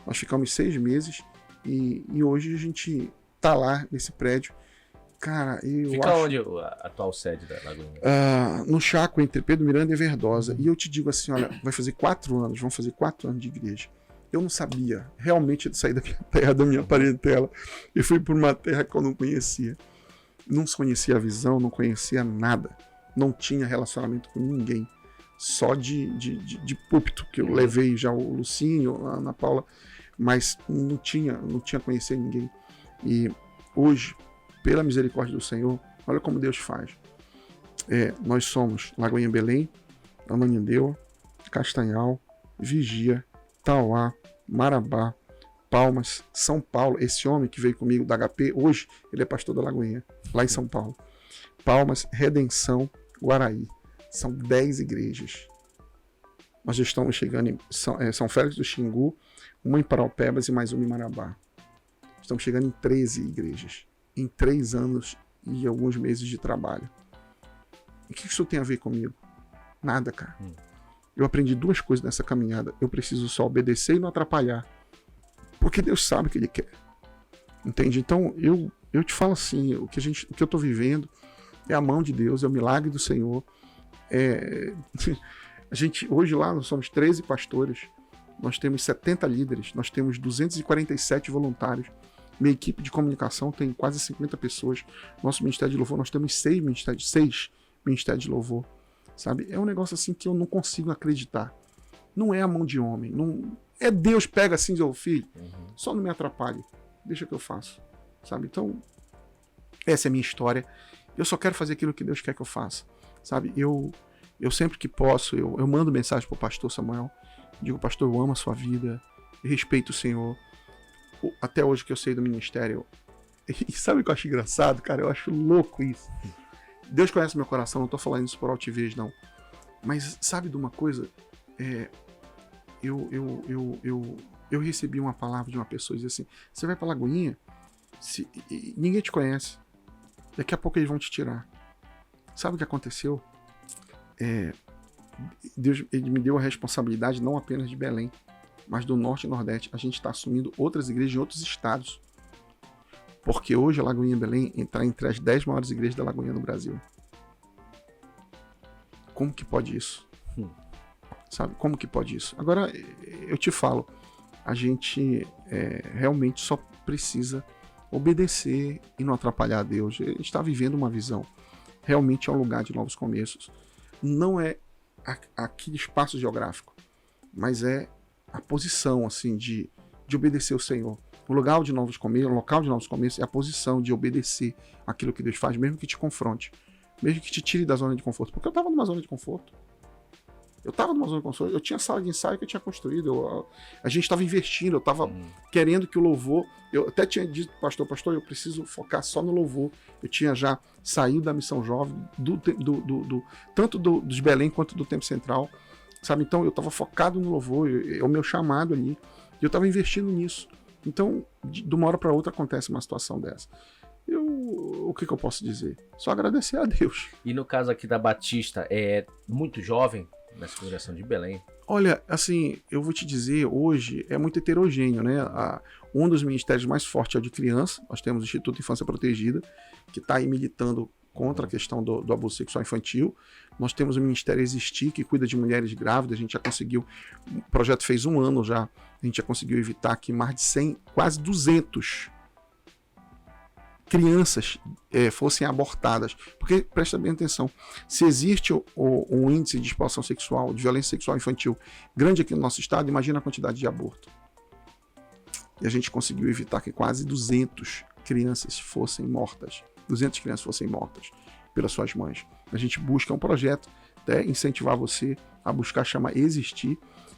nós ficamos 6 meses e hoje a gente tá lá nesse prédio. Cara, Fica onde a atual sede da Lagoinha? No Chaco, entre Pedro Miranda e Verdosa. E eu te digo assim, olha, vão fazer 4 anos de igreja. Eu não sabia realmente de sair da minha terra, da minha parentela. E fui por uma terra que eu não conhecia. Não conhecia a visão, não conhecia nada. Não tinha relacionamento com ninguém. Só de púlpito, que eu levei já o Lucinho, a Ana Paula, mas não tinha conhecer ninguém. E hoje, pela misericórdia do Senhor, olha como Deus faz. Nós somos Lagoinha Belém, Ananindeua, Castanhal, Vigia, Tauá, Marabá, Palmas, São Paulo. Esse homem que veio comigo da HP, hoje ele é pastor da Lagoinha, lá em São Paulo. Palmas, Redenção, Guaraí. São 10 igrejas. Nós já estamos chegando em São Félix do Xingu, uma em Paraupebas e mais uma em Marabá. Estamos chegando em 13 igrejas. Em 3 anos e alguns meses de trabalho. E o que isso tem a ver comigo? Nada, cara. Eu aprendi 2 coisas nessa caminhada. Eu preciso só obedecer e não atrapalhar. Porque Deus sabe o que Ele quer. Entende? Então, eu te falo assim, o que eu tô vivendo é a mão de Deus, é o milagre do Senhor. A gente, hoje lá, nós somos 13 pastores, nós temos 70 líderes, nós temos 247 voluntários. Minha equipe de comunicação tem quase 50 pessoas. Nosso Ministério de Louvor, nós temos 6 ministérios de louvor. Sabe? É um negócio assim que eu não consigo acreditar. Não é a mão de homem. Não... É Deus pega assim e diz, filho, só não me atrapalhe. Deixa que eu faço. Sabe? Então, essa é a minha história. Eu só quero fazer aquilo que Deus quer que eu faça. Sabe? Eu sempre que posso, eu mando mensagem pro pastor Samuel. Digo, pastor, eu amo a sua vida. Eu respeito o Senhor. Até hoje que eu sei do ministério. E sabe o que eu acho engraçado, cara? Eu acho louco isso. Deus conhece meu coração, não tô falando isso por altivez, não. Mas sabe de uma coisa? Eu recebi uma palavra de uma pessoa e disse assim, você vai pra Lagoinha, ninguém te conhece. Daqui a pouco eles vão te tirar. Sabe o que aconteceu? Deus, ele me deu a responsabilidade não apenas de Belém, mas do Norte e Nordeste. A gente está assumindo outras igrejas em outros estados. Porque hoje a Lagoinha Belém está entre as 10 maiores igrejas da Lagoinha no Brasil. Como que pode isso? Sabe? Como que pode isso? Agora, eu te falo, a gente realmente só precisa obedecer e não atrapalhar a Deus. A gente está vivendo uma visão. Realmente é um lugar de novos começos. Não é aquele espaço geográfico, mas é a posição, assim, de obedecer o Senhor. O local de novos começos é a posição de obedecer aquilo que Deus faz, mesmo que te confronte, mesmo que te tire da zona de conforto. Porque eu estava numa zona de conforto. Eu tinha sala de ensaio que eu tinha construído, a gente estava investindo, eu estava querendo que o louvor... Eu até tinha dito, pastor, eu preciso focar só no louvor. Eu tinha já saído da missão jovem, tanto dos Belém quanto do Tempo Central, sabe? Então eu estava focado no louvor, é o meu chamado ali, e eu estava investindo nisso. Então, de uma hora para outra acontece uma situação dessa. O que eu posso dizer? Só agradecer a Deus. E no caso aqui da Batista, é muito jovem nessa congregação de Belém? Olha, assim, eu vou te dizer, hoje é muito heterogêneo, né? Um dos ministérios mais fortes é o de criança. Nós temos o Instituto Infância Protegida, que está aí militando contra a questão do abuso sexual infantil. Nós temos o Ministério Existir, que cuida de mulheres grávidas. A gente já conseguiu, o projeto fez 1 ano já, a gente já conseguiu evitar que mais de 100, quase 200 crianças fossem abortadas. Porque, presta bem atenção, se existe um índice de exploração sexual, de violência sexual infantil grande aqui no nosso estado, imagina a quantidade de aborto. E a gente conseguiu evitar que quase 200 crianças fossem mortas. 200 crianças fossem mortas pelas suas mães. A gente busca um projeto, incentivar você a buscar, chama Existir.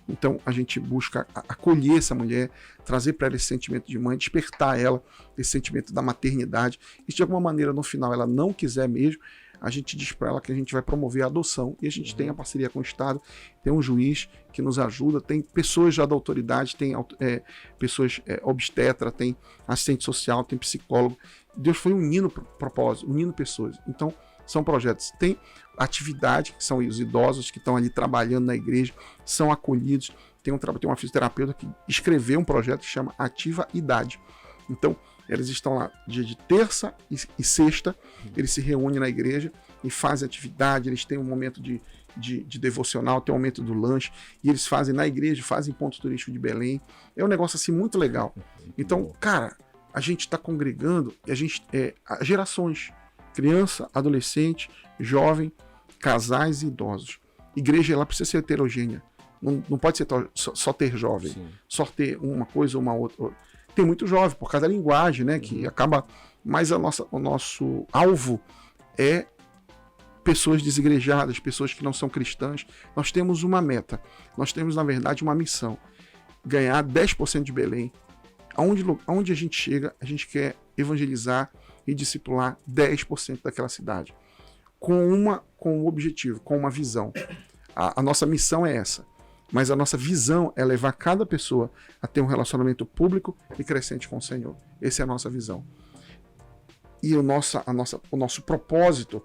Então a gente busca acolher essa mulher, trazer para ela esse sentimento de mãe, despertar ela esse sentimento da maternidade. E se de alguma maneira no final ela não quiser mesmo, a gente diz para ela que a gente vai promover a adoção. E a gente tem a parceria com o Estado, tem um juiz que nos ajuda, tem pessoas já da autoridade, tem pessoas obstetra, tem assistente social, tem psicólogo. Deus foi unindo propósito, unindo pessoas. Então são projetos. Tem atividade, que são os idosos que estão ali trabalhando na igreja, são acolhidos. Tem uma fisioterapeuta que escreveu um projeto que chama Ativa Idade. Então, eles estão lá dia de terça e sexta, eles se reúnem na igreja e fazem atividade, eles têm um momento de devocional, tem um momento do lanche, e eles fazem na igreja, fazem ponto turístico de Belém. É um negócio assim muito legal. Então, cara, a gente está congregando, e a gente gerações, criança, adolescente, jovem, casais e idosos. Igreja, ela precisa ser heterogênea. Não pode ser só ter jovem, sim, só ter uma coisa ou uma outra. Tem muito jovem, por causa da linguagem, né? Que acaba. Mas o nosso alvo é pessoas desigrejadas, pessoas que não são cristãs. Nós temos uma meta. Nós temos, na verdade, uma missão. Ganhar 10% de Belém. Aonde a gente chega, a gente quer evangelizar e discipular 10% daquela cidade. Com um objetivo, com uma visão. A nossa missão é essa. Mas a nossa visão é levar cada pessoa a ter um relacionamento público e crescente com o Senhor. Essa é a nossa visão. E o nosso propósito,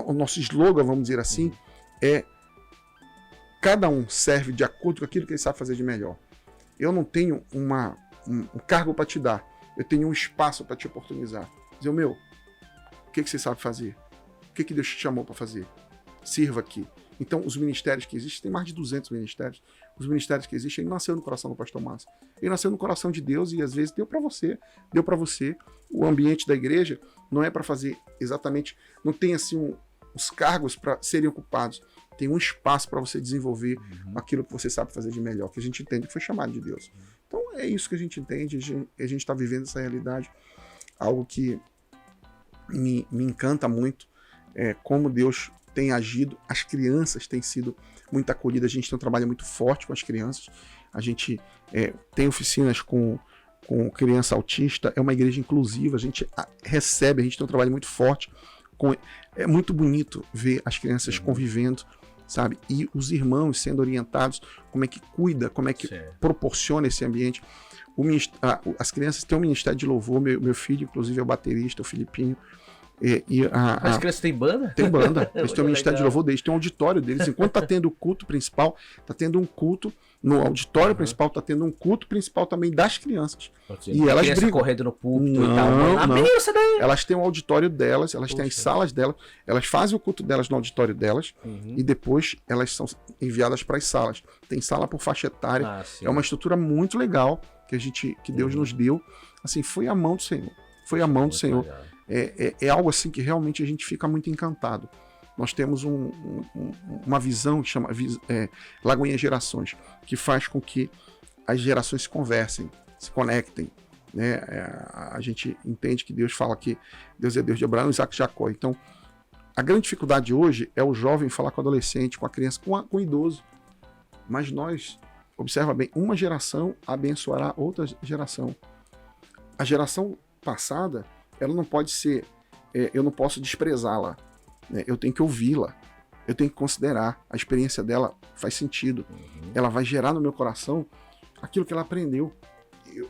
o nosso slogan, vamos dizer assim, é cada um serve de acordo com aquilo que ele sabe fazer de melhor. Eu não tenho um cargo para te dar, eu tenho um espaço para te oportunizar. Dizer, o que você sabe fazer? O que Deus te chamou para fazer? Sirva aqui. Então, os ministérios que existem, tem mais de 200 ministérios. Os ministérios que existem, ele nasceu no coração do pastor Márcio. Ele nasceu no coração de Deus e às vezes deu para você. O ambiente da igreja não é para fazer exatamente, não tem assim os cargos para serem ocupados. Tem um espaço para você desenvolver aquilo que você sabe fazer de melhor, que a gente entende que foi chamado de Deus. Então, é isso que a gente entende, a gente está vivendo essa realidade, algo que me encanta muito, como Deus tem agido, as crianças têm sido muito acolhidas, a gente tem um trabalho muito forte com as crianças, a gente tem oficinas com criança autista, é uma igreja inclusiva, a gente recebe, a gente tem um trabalho muito forte, é muito bonito ver as crianças convivendo, sabe, e os irmãos sendo orientados, como é que cuida, como é que proporciona esse ambiente. As crianças têm um ministério de louvor, meu filho inclusive é o baterista, o Filipinho. As crianças têm banda? Tem banda. Eles têm um ministério de louvor deles, tem um auditório deles. Enquanto tá tendo o culto principal, tá tendo um culto no auditório principal, tá tendo um culto principal também das crianças. E elas brigam correndo no púlpito e tal. Não. Elas têm o auditório delas, elas têm as salas delas, elas fazem o culto delas no auditório delas e depois elas são enviadas para as salas. Tem sala por faixa etária. É uma estrutura muito legal que Deus nos deu. Assim, foi a mão do Senhor. Foi a mão do Senhor. É algo assim que realmente a gente fica muito encantado. nós temos uma visão que chama Lagoinha Gerações, que faz com que as gerações se conversem, se conectem. Né? A gente entende que Deus fala que Deus é Deus de Abraão, Isaac e Jacó. Então, a grande dificuldade hoje é o jovem falar com o adolescente, com a criança, com o idoso. Mas nós, observa bem, uma geração abençoará outra geração. A geração passada, ela não pode ser, eu não posso desprezá-la, né? Eu tenho que ouvi-la, eu tenho que considerar, a experiência dela faz sentido, ela vai gerar no meu coração aquilo que ela aprendeu.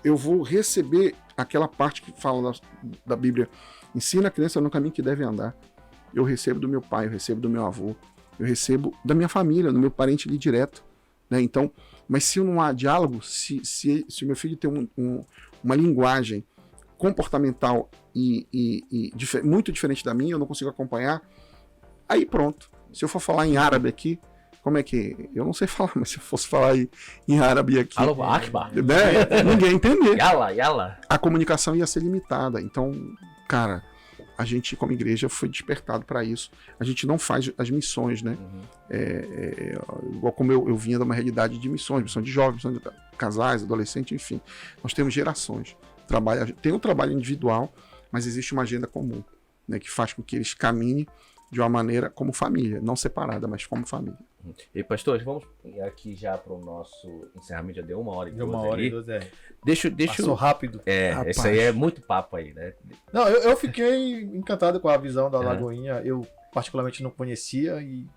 Eu vou receber aquela parte que fala da Bíblia, ensina a criança no caminho que deve andar. Eu recebo do meu pai, eu recebo do meu avô, eu recebo da minha família, do meu parente ali direto, né? Então, mas se não há diálogo, se o meu filho tem uma linguagem comportamental muito diferente da minha, eu não consigo acompanhar, aí pronto. Se eu for falar em árabe aqui, como é que... Eu não sei falar, mas se eu fosse falar em árabe aqui... Allahu Akbar. Né? Ninguém ia entender. Yala. A comunicação ia ser limitada. Então, cara, a gente, como igreja, foi despertado para isso. A gente não faz as missões, né? Igual como eu vinha de uma realidade de missão de jovens, missão de casais, adolescentes, enfim. Nós temos gerações. Tem um trabalho individual, mas existe uma agenda comum, né? Que faz com que eles caminhem de uma maneira como família, não separada, mas como família. E pastor, vamos aqui já para o nosso encerramento, já deu 1h12. Deu 1h12, Deixa Passou rápido. Rapaz. Esse aí é muito papo aí, né? Não, eu fiquei encantado com a visão da Lagoinha, eu particularmente não conhecia e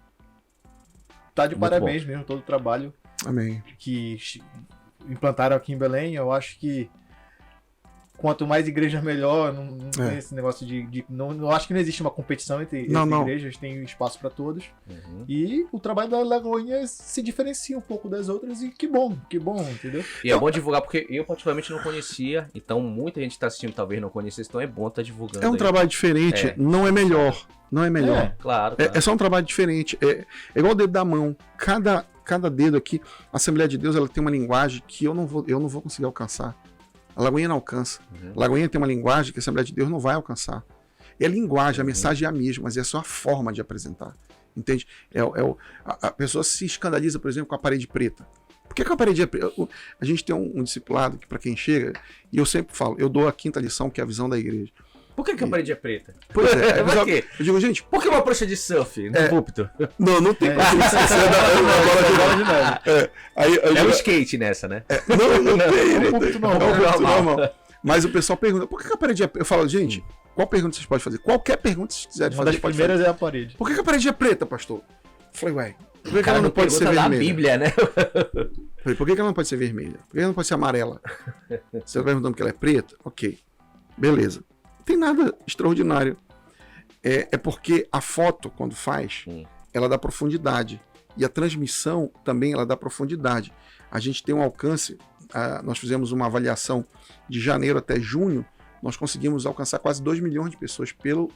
tá de Muito parabéns bom. mesmo todo o trabalho Amém. que implantaram aqui em Belém. Eu acho que quanto mais igrejas, melhor. Não tem esse negócio não acho que não existe uma competição entre igrejas, tem espaço para todos. E o trabalho da Lagoinha se diferencia um pouco das outras e que bom, entendeu? E é bom divulgar, porque eu particularmente não conhecia, então muita gente está assistindo talvez não conhecesse, então é bom estar divulgando. É um trabalho diferente, não é melhor. Não é melhor. Claro. É só um trabalho diferente. É igual o dedo da mão. Cada dedo aqui, a Assembleia de Deus, ela tem uma linguagem que eu não vou conseguir alcançar. A Lagoinha não alcança. A Lagoinha tem uma linguagem que a Assembleia de Deus não vai alcançar. É a linguagem, a mensagem é a mesma, mas é só a forma de apresentar. Entende? A pessoa se escandaliza, por exemplo, com a parede preta. Por que a parede é preta? A gente tem um discipulado que, para quem chega, e eu sempre falo, eu dou a 5ª lição, que é a visão da igreja. Por que a parede é preta? Pois é. Por quê? Eu digo, gente... Por que uma prancha de surf no púlpito? Não tem. É um skate nessa, né? Não tem. É um púlpito normal. Mas o pessoal pergunta, por que a parede é preta? Eu falo, gente, qual pergunta vocês podem fazer? Qualquer pergunta que vocês quiserem Uma fazer, das primeiras é a parede. Por que a parede é preta, pastor? Eu falei, ué, por que ela não não pode ser da vermelha? Bíblia, né? Falei, por que ela não pode ser vermelha? Por que ela não pode ser amarela? Você está perguntando que ela é preta? Ok, beleza. Não tem nada extraordinário. É porque a foto, quando faz, ela dá profundidade. E a transmissão também ela dá profundidade. A gente tem um alcance, nós fizemos uma avaliação de janeiro até junho, nós conseguimos alcançar quase 2 milhões de pessoas pelo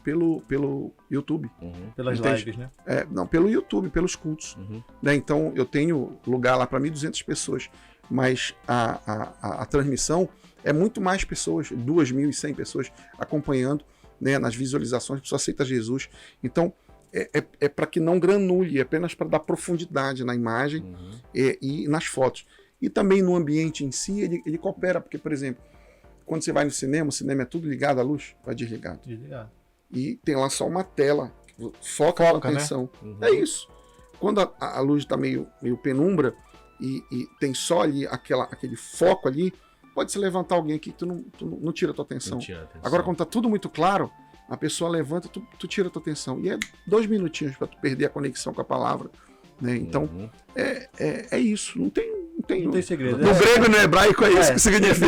YouTube. Pelas lives, né? Não, pelo YouTube, pelos cultos. Né? Então, eu tenho lugar lá para 1.200 pessoas, mas a transmissão é muito mais pessoas, 2.100 pessoas acompanhando, né, nas visualizações, a pessoa aceita Jesus. Então, é para que não granule, é apenas para dar profundidade na imagem e nas fotos. E também no ambiente em si, ele coopera, porque, por exemplo, quando você vai no cinema, o cinema é tudo ligado à luz, vai desligado. E tem lá só uma tela, foca a atenção. Né? É isso. Quando a luz está meio penumbra e tem só ali aquele foco ali, pode se levantar alguém aqui que tu não tira a tua atenção. Agora, quando está tudo muito claro, a pessoa levanta, tu tira a tua atenção. E é 2 minutinhos para tu perder a conexão com a palavra. Né? Então, é isso. Não tem segredo. No grego e no hebraico é isso que significa.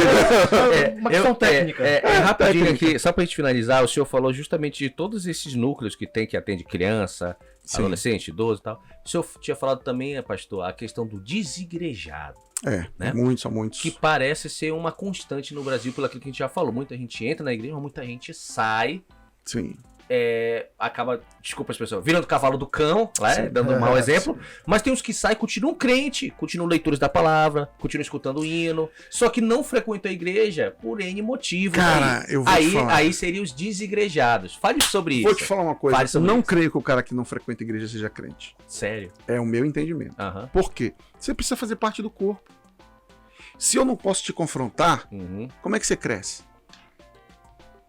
Uma questão técnica. Rapidinho aqui, só pra gente finalizar, o senhor falou justamente de todos esses núcleos que tem, que atende criança, adolescente, idoso e tal. O senhor tinha falado também, pastor, a questão do desigrejado. Né? São muitos. Que parece ser uma constante no Brasil, pelo que a gente já falou. Muita gente entra na igreja, mas muita gente sai. Sim. acaba, desculpa as pessoas, virando cavalo do cão, né? Dando um mau exemplo. Mas tem uns que saem, continuam crente, continuam leitores da palavra, continuam escutando o hino, só que não frequentam a igreja por N motivos. Cara, eu vou te falar. Aí seriam os desigrejados. Fale sobre isso. Vou te falar uma coisa. Eu não creio que o cara que não frequenta a igreja seja crente. Sério? É o meu entendimento. Por quê? Você precisa fazer parte do corpo. Se eu não posso te confrontar, como é que você cresce?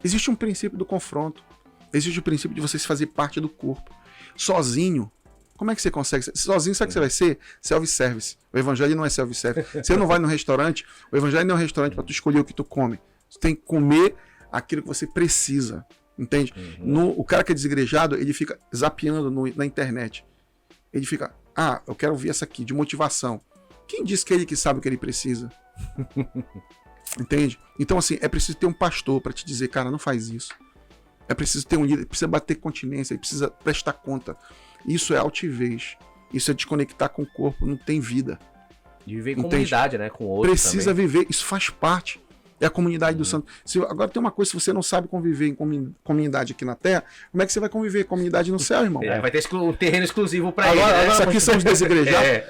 Existe um princípio do confronto. Existe o princípio de você se fazer parte do corpo. Sozinho, como é que você consegue? Sozinho, sabe o que você vai ser? Self-service. O evangelho não é self-service. Você não vai no restaurante, o evangelho não é um restaurante para tu escolher o que tu come. Você tem que comer aquilo que você precisa. Entende? O cara que é desigrejado, ele fica zapeando na internet. Ele fica, eu quero ouvir essa aqui, de motivação. Quem disse que é ele que sabe o que ele precisa? Entende? Então, assim, é preciso ter um pastor para te dizer, cara, não faz isso. É preciso ter um líder, precisa bater continência, precisa prestar conta. Isso é altivez. Isso é desconectar com o corpo, não tem vida. De viver em comunidade, né? Com outros. Precisa viver, isso faz parte. É a comunidade do santo. Agora tem uma coisa, se você não sabe conviver em comunidade aqui na Terra, como é que você vai conviver em comunidade no céu, irmão? Vai ter um terreno exclusivo para ele. Agora, isso aqui são os desigrejados.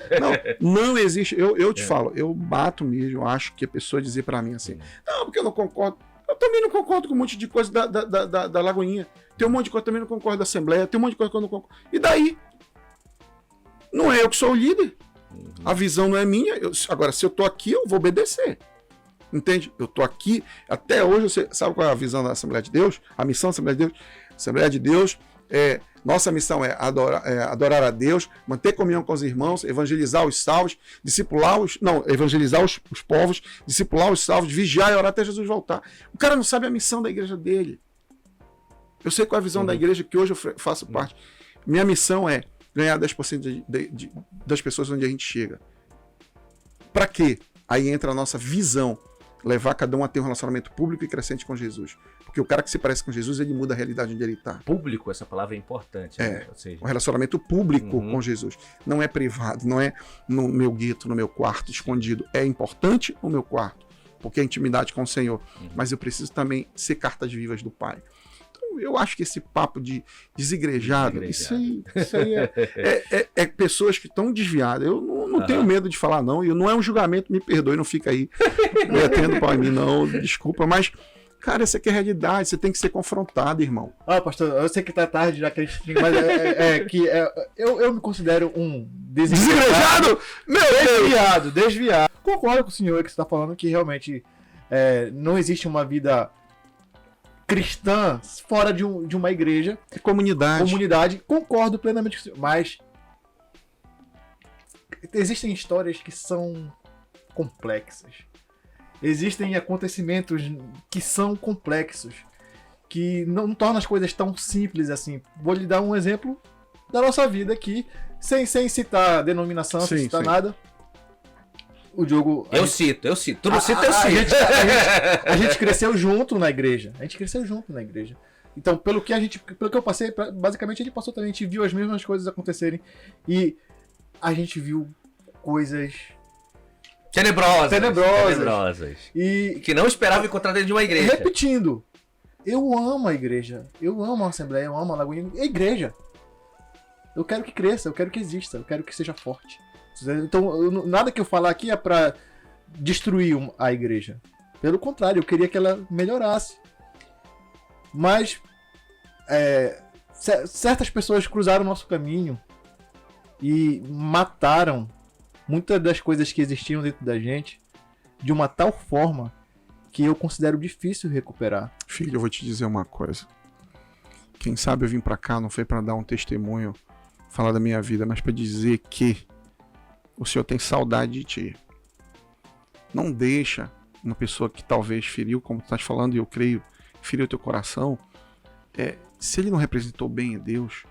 Não existe. Eu te falo, eu bato mesmo, eu acho que a pessoa dizer para mim assim, não, porque eu não concordo. Eu também não concordo com um monte de coisa da Lagoinha. Tem um monte de coisa que eu também não concordo da Assembleia, tem um monte de coisa que eu não concordo. E daí? Não é eu que sou o líder. A visão não é minha. Agora, se eu tô aqui, eu vou obedecer. Entende? Eu tô aqui, até hoje, você sabe qual é a visão da Assembleia de Deus? A missão da Assembleia de Deus? Assembleia de Deus, nossa missão é adorar a Deus, manter comunhão com os irmãos, evangelizar os salvos, evangelizar os povos, discipular os salvos, vigiar e orar até Jesus voltar. O cara não sabe a missão da igreja dele. Eu sei qual é a visão da igreja que hoje eu faço parte. Minha missão é ganhar 10% das pessoas onde a gente chega. Para quê? Aí entra a nossa visão. Levar cada um a ter um relacionamento público e crescente com Jesus. Porque o cara que se parece com Jesus, ele muda a realidade onde ele está. Público, essa palavra é importante. Né? Ou seja... Um relacionamento público com Jesus. Não é privado, não é no meu gueto, no meu quarto, escondido. É importante no meu quarto, porque é intimidade com o Senhor. Mas eu preciso também ser cartas vivas do Pai. Então, eu acho que esse papo de desigrejado, isso aí é pessoas que estão desviadas. Eu não tenho medo de falar, não. E não é um julgamento, me perdoe, não fica aí metendo pau em mim, não. Desculpa, mas, cara, essa aqui é a realidade. Você tem que ser confrontado, irmão. Pastor, eu sei que tá tarde já que a gente... Mas eu me considero um desigrejado? Meu desviado. Concordo com o senhor que você tá falando que realmente não existe uma vida cristã fora de uma igreja. Comunidade. Concordo plenamente com o senhor. Mas existem histórias que são complexas. Existem acontecimentos que são complexos, que não tornam as coisas tão simples assim. Vou lhe dar um exemplo da nossa vida aqui, sem citar denominação, sem citar nada. O Diogo... Eu cito. Tu não cita, eu cito. A gente cresceu junto na igreja. Então, pelo que eu passei, basicamente ele passou também. A gente viu as mesmas coisas acontecerem. E a gente viu coisas... Tenebrosas. E que não esperava encontrar dentro de uma igreja. Repetindo. Eu amo a igreja. Eu amo a Assembleia, eu amo a Lagoinha. É igreja. Eu quero que cresça, eu quero que exista, eu quero que seja forte. Então, nada que eu falar aqui é pra destruir a igreja. Pelo contrário, eu queria que ela melhorasse. Mas certas pessoas cruzaram o nosso caminho e mataram muitas das coisas que existiam dentro da gente de uma tal forma que eu considero difícil recuperar. Filho, eu vou te dizer uma coisa. Quem sabe eu vim pra cá não foi pra dar um testemunho, falar da minha vida, mas pra dizer que o Senhor tem saudade de ti. Não deixa uma pessoa que talvez feriu, como tu estás falando, e eu creio, feriu teu coração. Se ele não representou bem a Deus,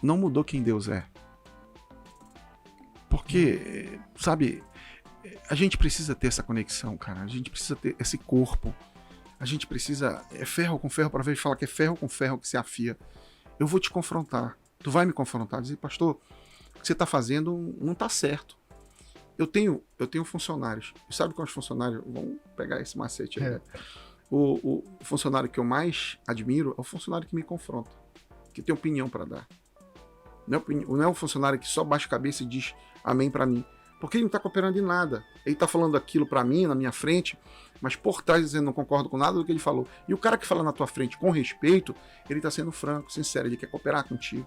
não mudou quem Deus é. Porque, sabe, a gente precisa ter essa conexão, cara. A gente precisa ter esse corpo. A gente precisa... É ferro com ferro, para ver falar que é ferro com ferro que se afia. Eu vou te confrontar. Tu vai me confrontar. Dizer, pastor, o que você está fazendo não está certo. Eu tenho funcionários. E sabe quais funcionários? Vamos pegar esse macete aí. O funcionário que eu mais admiro é o funcionário que me confronta, que tem opinião para dar. Não é um funcionário que só baixa a cabeça e diz amém para mim. Porque ele não está cooperando em nada. Ele está falando aquilo para mim, na minha frente, mas por trás dizendo não concordo com nada do que ele falou. E o cara que fala na tua frente com respeito, ele está sendo franco, sincero, ele quer cooperar contigo.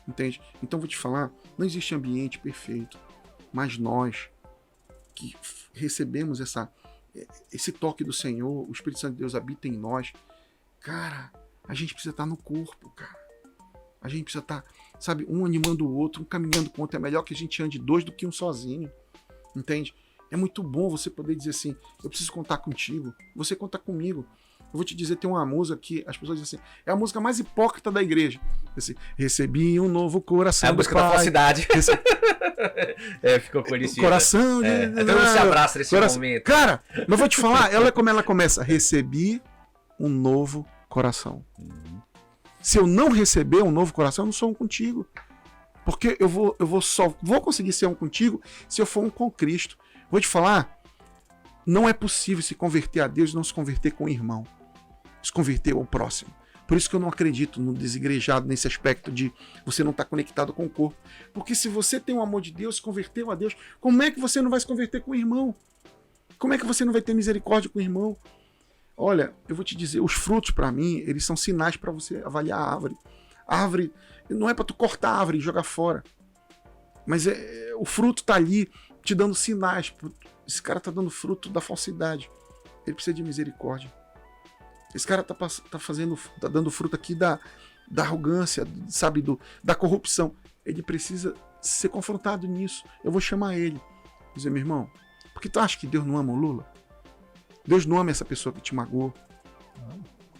Entende? Então vou te falar, não existe ambiente perfeito, mas nós que recebemos esse toque do Senhor, o Espírito Santo de Deus habita em nós, cara, a gente precisa estar no corpo, cara. A gente precisa estar, sabe, um animando o outro, um caminhando com o outro. É melhor que a gente ande dois do que um sozinho. Entende? É muito bom você poder dizer assim, eu preciso contar contigo, você conta comigo. Eu vou te dizer, tem uma música que as pessoas dizem assim, é a música mais hipócrita da igreja. Assim, recebi um novo coração. É a música da falsidade. Ficou conhecida. Coração de... Então não se abraça nesse momento. Cara, mas vou te falar, ela como ela começa, recebi um novo coração. Se eu não receber um novo coração, eu não sou um contigo. Porque eu só vou conseguir ser um contigo se eu for um com Cristo. Vou te falar, não é possível se converter a Deus e não se converter com o irmão. Se converter ao próximo. Por isso que eu não acredito no desigrejado nesse aspecto de você não estar conectado com o corpo. Porque se você tem o amor de Deus, se converteu a Deus, como é que você não vai se converter com o irmão? Como é que você não vai ter misericórdia com o irmão? Olha, eu vou te dizer, os frutos para mim, eles são sinais para você avaliar a árvore. A árvore não é para tu cortar a árvore e jogar fora. Mas o fruto tá ali te dando sinais. Esse cara tá dando fruto da falsidade. Ele precisa de misericórdia. Esse cara tá dando fruto aqui da arrogância, sabe, da corrupção. Ele precisa ser confrontado nisso. Eu vou chamar ele. Dizer, meu irmão, por que tu acha que Deus não ama o Lula? Deus não ama essa pessoa que te magoou.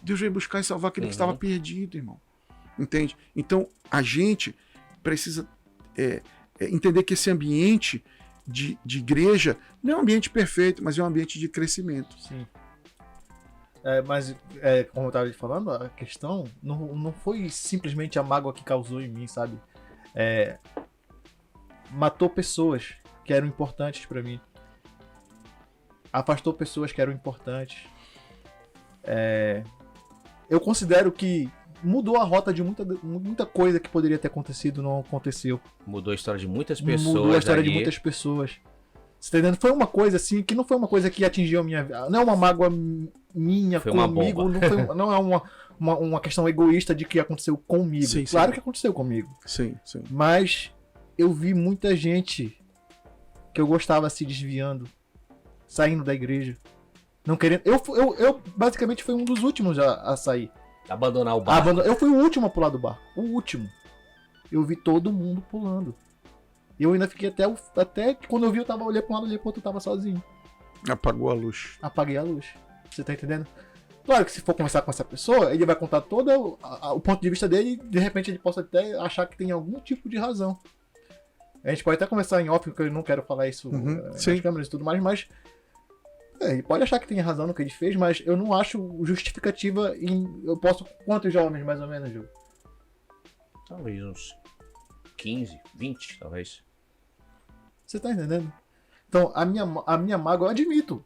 Deus veio buscar e salvar aquele que estava perdido, irmão. Entende? Então, a gente precisa entender que esse ambiente de igreja não é um ambiente perfeito, mas é um ambiente de crescimento. Sim. Mas, como eu estava falando, a questão não foi simplesmente a mágoa que causou em mim, sabe? Matou pessoas que eram importantes para mim. Afastou pessoas que eram importantes. Eu considero que mudou a rota de muita coisa que poderia ter acontecido, não aconteceu. Mudou a história de muitas pessoas. Mudou a história de muitas pessoas. Você tá entendendo? Foi uma coisa assim, que não foi uma coisa que atingiu a minha vida. Não é uma mágoa minha foi comigo. Uma bomba. Não é uma questão egoísta de que aconteceu comigo. Sim, claro sim. que aconteceu comigo. Sim, sim. Mas eu vi muita gente que eu gostava se desviando, saindo da igreja. Não querendo. Eu basicamente fui um dos últimos a sair. Abandonar o barco. Eu fui o último a pular do barco. O último. Eu vi todo mundo pulando. Eu ainda fiquei até que quando eu vi, eu olhei pra um lado, olhei pro outro, eu tava sozinho. Apagou a luz. Apaguei a luz. Você tá entendendo? Claro que se for conversar com essa pessoa, ele vai contar todo o ponto de vista dele e de repente ele possa até achar que tem algum tipo de razão. A gente pode até conversar em off, porque eu não quero falar isso nas câmeras e tudo mais, mas ele pode achar que tem razão no que ele fez, mas eu não acho justificativa em... Eu posso... Quantos jovens, mais ou menos, Ju? Talvez uns 15, 20, talvez. Você tá entendendo? Então, a minha mágoa, eu admito.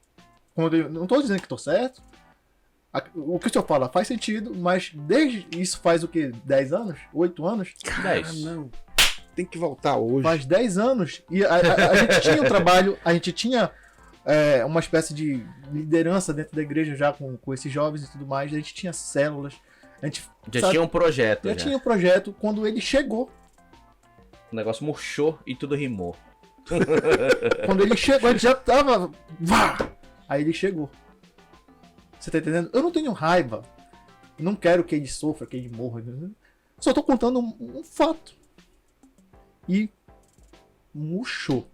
Não tô dizendo que tô certo. O que o senhor fala faz sentido, mas desde isso faz o quê? 10 anos? 8 anos? 10. Não. Tem que voltar hoje. Faz 10 anos. E a gente tinha um trabalho, a gente tinha uma espécie de liderança dentro da igreja já com esses jovens e tudo mais. A gente tinha células. A gente, já tinha um projeto. Já tinha um projeto. Quando ele chegou. O negócio murchou e tudo rimou. Quando ele chegou, a gente já tava... Aí ele chegou. Você tá entendendo? Eu não tenho raiva. Não quero que ele sofra, que ele morra. Só tô contando um fato. E murchou.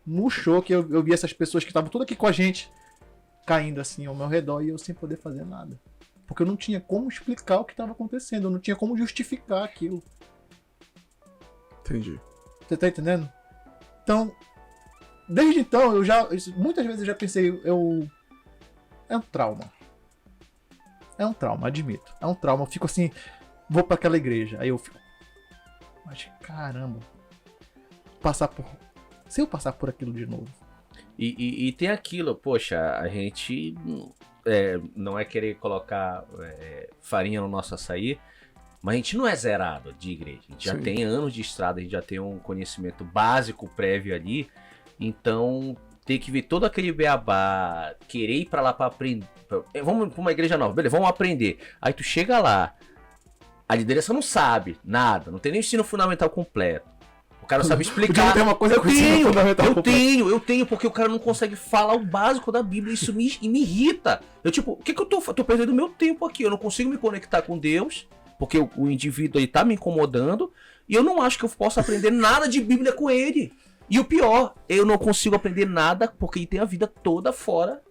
Murchou que eu vi essas pessoas que estavam tudo aqui com a gente caindo assim ao meu redor e eu sem poder fazer nada. Porque eu não tinha como explicar o que estava acontecendo. Eu não tinha como justificar aquilo. Entendi. Você tá entendendo? Então, desde então, muitas vezes eu já pensei, é um trauma. É um trauma, admito. É um trauma. Eu fico assim, vou pra aquela igreja. Aí eu fico, mas caramba, se eu passar por aquilo de novo. E tem aquilo, poxa, a gente não é querer colocar farinha no nosso açaí, mas a gente não é zerado de igreja. A gente já tem anos de estrada, a gente já tem um conhecimento básico prévio ali. Então, ter que ver todo aquele beabá, querer ir pra lá pra aprender. Vamos pra uma igreja nova, beleza, vamos aprender. Aí tu chega lá, a liderança não sabe nada, não tem nem ensino fundamental completo. O cara não sabe explicar. Tem uma coisa eu tenho, porque o cara não consegue falar o básico da Bíblia. Isso me irrita. Eu, tipo, o que eu tô perdendo meu tempo aqui? Eu não consigo me conectar com Deus, porque o indivíduo aí tá me incomodando, e eu não acho que eu possa aprender nada de Bíblia com ele. E o pior, eu não consigo aprender nada, porque ele tem a vida toda fora,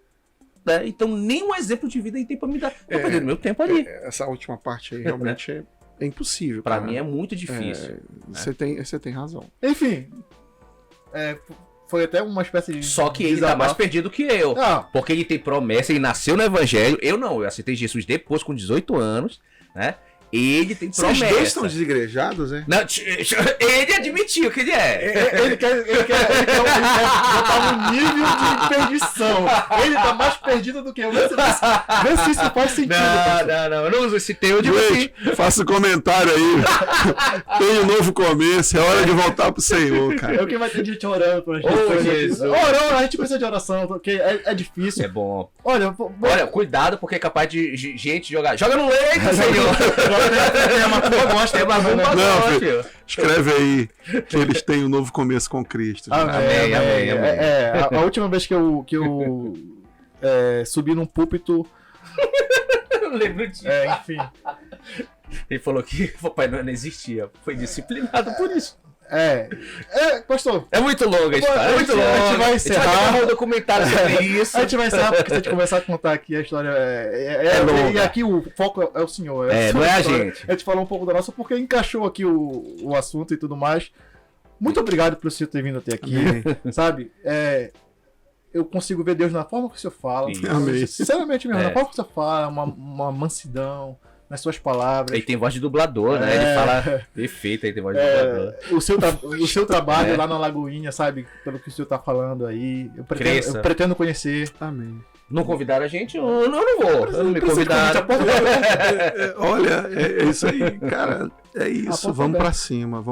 né? Então nem um exemplo de vida ele tem pra me dar. Tô perdendo meu tempo ali. Essa última parte aí realmente é impossível. Pra mim é muito difícil. Você tem razão. Enfim, foi até uma espécie de... Só que ele tá mais perdido que eu. Porque ele tem promessa, ele nasceu no evangelho. Eu não, eu aceitei Jesus depois com 18 anos, né? Ele tem promessa. Vocês dois estão desigrejados, né? Não, ele admitiu que ele é. Ele quer botar no nível de perdição. Ele tá mais perdido do que eu. Vê se isso faz sentido. Não. Eu não uso esse teu, eu digo assim. Faça um comentário aí. Tem um novo começo, é hora de voltar pro Senhor, cara. É o que vai ter gente orando pra gente. Jesus. Orando, a gente precisa de oração, porque é difícil. É bom. Olha, cuidado, porque é capaz de gente jogar. Joga no leite, Senhor. É uma gosta, não, filho. Escreve aí que eles têm um novo começo com Cristo. Amém. A última vez que eu subi num púlpito. Eu lembro disso. Enfim. Ele falou que o Papai Noel não existia. Foi disciplinado por isso. Pastor. É muito longa a história. É muito longa. A gente vai encerrar. Um documentário sobre isso. A gente vai encerrar porque se a gente começar a contar aqui a história é longa. E aqui o foco é o senhor. Não é a gente. A gente falou um pouco da nossa porque encaixou aqui o assunto e tudo mais. Muito obrigado por o senhor ter vindo até aqui. Sabe? Eu consigo ver Deus na forma que o senhor fala. Amém. Sinceramente mesmo, na forma que o senhor fala, uma mansidão nas suas palavras. Ele tem voz de dublador, né? Ele fala perfeito, ele tem voz de dublador. O seu trabalho lá na Lagoinha, sabe? Pelo que o senhor tá falando aí. Eu pretendo conhecer. Amém. Não convidaram a gente? Eu não vou. Eu não me convidaram. Olha, é isso aí, cara. É isso. Vamos pra cima.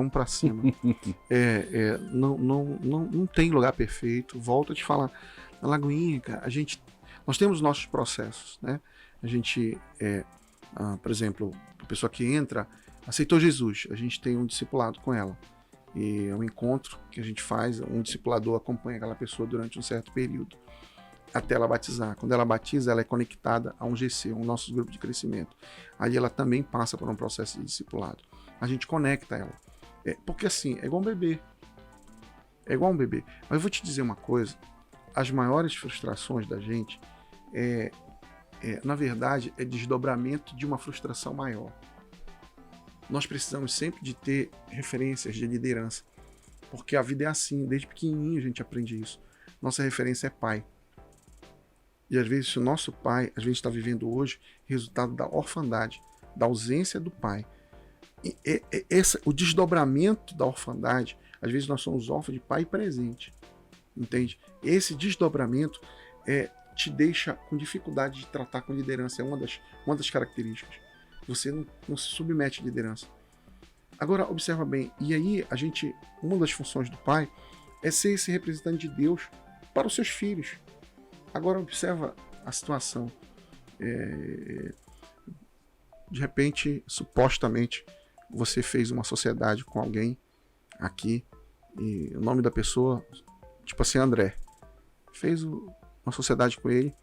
Não tem lugar perfeito. Volto a te falar. Na Lagoinha, cara, nós temos nossos processos, né? A gente por exemplo, a pessoa que entra, aceitou Jesus, a gente tem um discipulado com ela. E é um encontro que a gente faz, um discipulador acompanha aquela pessoa durante um certo período, até ela batizar. Quando ela batiza, ela é conectada a um GC, um nosso grupo de crescimento. Aí ela também passa por um processo de discipulado. A gente conecta ela. Porque assim, é igual um bebê. Mas eu vou te dizer uma coisa, as maiores frustrações da gente na verdade, é desdobramento de uma frustração maior. Nós precisamos sempre de ter referências de liderança, porque a vida é assim, desde pequenininho a gente aprende isso. Nossa referência é pai. E às vezes o nosso pai, às vezes está vivendo hoje, resultado da orfandade, da ausência do pai. E o desdobramento da orfandade, às vezes nós somos órfãos de pai presente, entende? Esse desdobramento te deixa com dificuldade de tratar com liderança, é uma das características. Você não se submete à liderança. Agora, observa bem, e aí uma das funções do pai é ser esse representante de Deus para os seus filhos. Agora, observa a situação. De repente, supostamente, você fez uma sociedade com alguém aqui, e o nome da pessoa, tipo assim, André, fez uma sociedade com ele,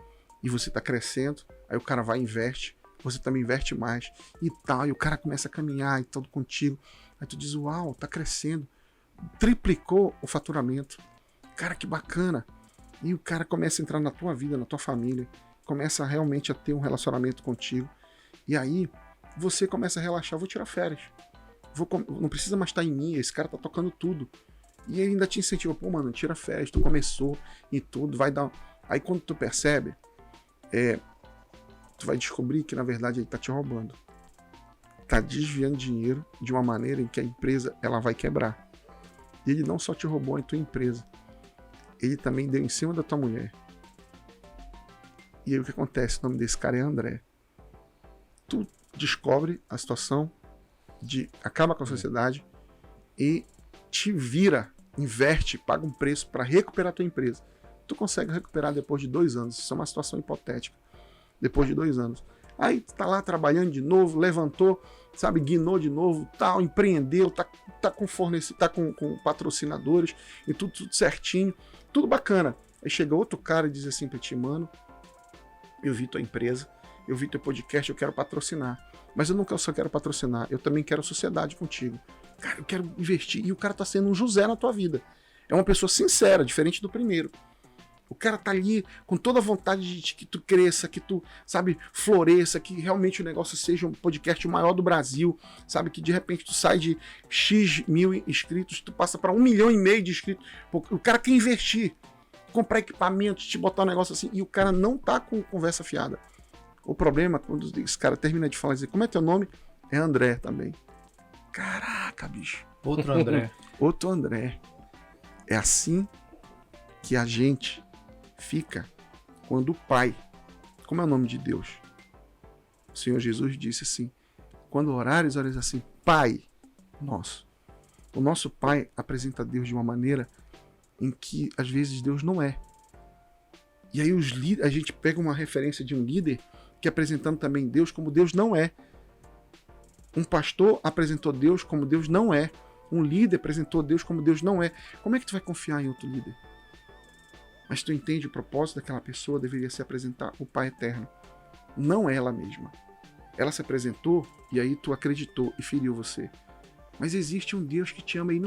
e você está crescendo, aí o cara vai e investe, você também investe mais, e tal, e o cara começa a caminhar e tudo contigo, aí tu diz, uau, tá crescendo, triplicou o faturamento, cara, que bacana, e o cara começa a entrar na tua vida, na tua família, começa realmente a ter um relacionamento contigo, e aí você começa a relaxar, vou tirar férias, não precisa mais estar em mim, esse cara tá tocando tudo, e ele ainda te incentiva, pô mano, tira férias, tu começou e tudo, vai dar... Aí quando tu percebe, tu vai descobrir que na verdade ele tá te roubando. Tá desviando dinheiro de uma maneira em que a empresa ela vai quebrar. E ele não só te roubou em tua empresa, ele também deu em cima da tua mulher. E aí o que acontece? O nome desse cara é André. Tu descobre a situação, acaba com a sociedade e te vira, inverte, paga um preço para recuperar a tua empresa. Tu consegue recuperar depois de 2 anos. Isso é uma situação hipotética. Depois de 2 anos. Aí tu tá lá trabalhando de novo, levantou, sabe, guinou de novo, tal, empreendeu, tá com patrocinadores e tudo certinho, tudo bacana. Aí chega outro cara e diz assim pra ti, mano, eu vi tua empresa, eu vi teu podcast, eu quero patrocinar. Mas eu não só quero patrocinar, eu também quero sociedade contigo. Cara, eu quero investir. E o cara tá sendo um José na tua vida. É uma pessoa sincera, diferente do primeiro. O cara tá ali com toda a vontade de que tu cresça, que tu, sabe, floresça, que realmente o negócio seja um podcast maior do Brasil, sabe, que de repente tu sai de X mil inscritos, tu passa para 1,5 milhão de inscritos. O cara quer investir, comprar equipamento, te botar um negócio assim, e o cara não tá com conversa fiada. O problema, quando esse cara termina de falar, dizer, como é teu nome? É André também. Caraca, bicho. Outro André. Outro André. É assim que a gente fica quando o Pai, como é o nome de Deus? O Senhor Jesus disse assim, quando orares, ores assim, Pai nosso. O nosso Pai apresenta Deus de uma maneira em que às vezes Deus não é. E aí a gente pega uma referência de um líder que apresentando também Deus como Deus não é. Um pastor apresentou Deus como Deus não é. Um líder apresentou Deus como Deus não é. Como é que tu vai confiar em outro líder? Mas tu entende o propósito daquela pessoa deveria se apresentar o Pai Eterno. Não ela mesma. Ela se apresentou e aí tu acreditou e feriu você. Mas existe um Deus que te ama e ele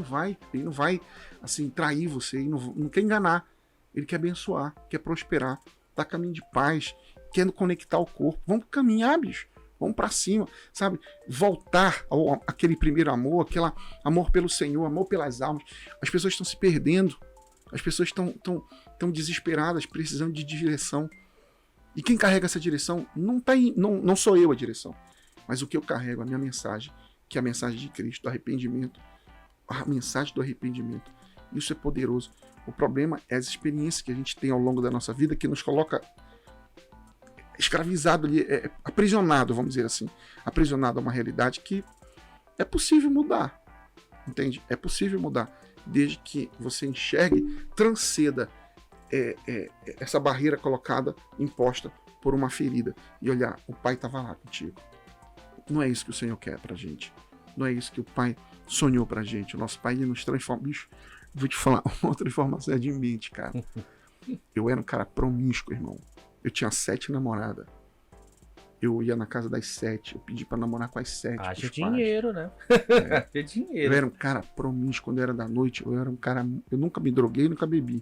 não vai assim, trair você, ele não quer enganar. Ele quer abençoar, quer prosperar, dar caminho de paz, quer conectar o corpo. Vamos caminhar, bicho. Vamos pra cima, sabe? Voltar àquele primeiro amor, aquele amor pelo Senhor, amor pelas almas. As pessoas estão se perdendo. As pessoas estão desesperadas, precisando de direção. E quem carrega essa direção não sou eu a direção, mas o que eu carrego, a minha mensagem, que é a mensagem de Cristo, do arrependimento. A mensagem do arrependimento. Isso é poderoso. O problema é as experiências que a gente tem ao longo da nossa vida que nos coloca escravizado ali, aprisionado, vamos dizer assim. Aprisionado a uma realidade que é possível mudar. Entende? É possível mudar. Desde que você enxergue, transcenda essa barreira colocada, imposta por uma ferida. E olhar, o Pai estava lá contigo. Não é isso que o Senhor quer pra gente. Não é isso que o Pai sonhou pra gente. O nosso Pai, ele nos transforma. Bicho, vou te falar uma outra informação de mente, cara. Eu era um cara promíscuo, irmão. Eu tinha 7 namoradas. Eu ia na casa das 7. Eu pedi pra namorar com as 7. Acha dinheiro, né? Acha dinheiro. Eu era um cara promíscuo quando era da noite. Eu era um cara. Eu nunca me droguei, nunca bebi.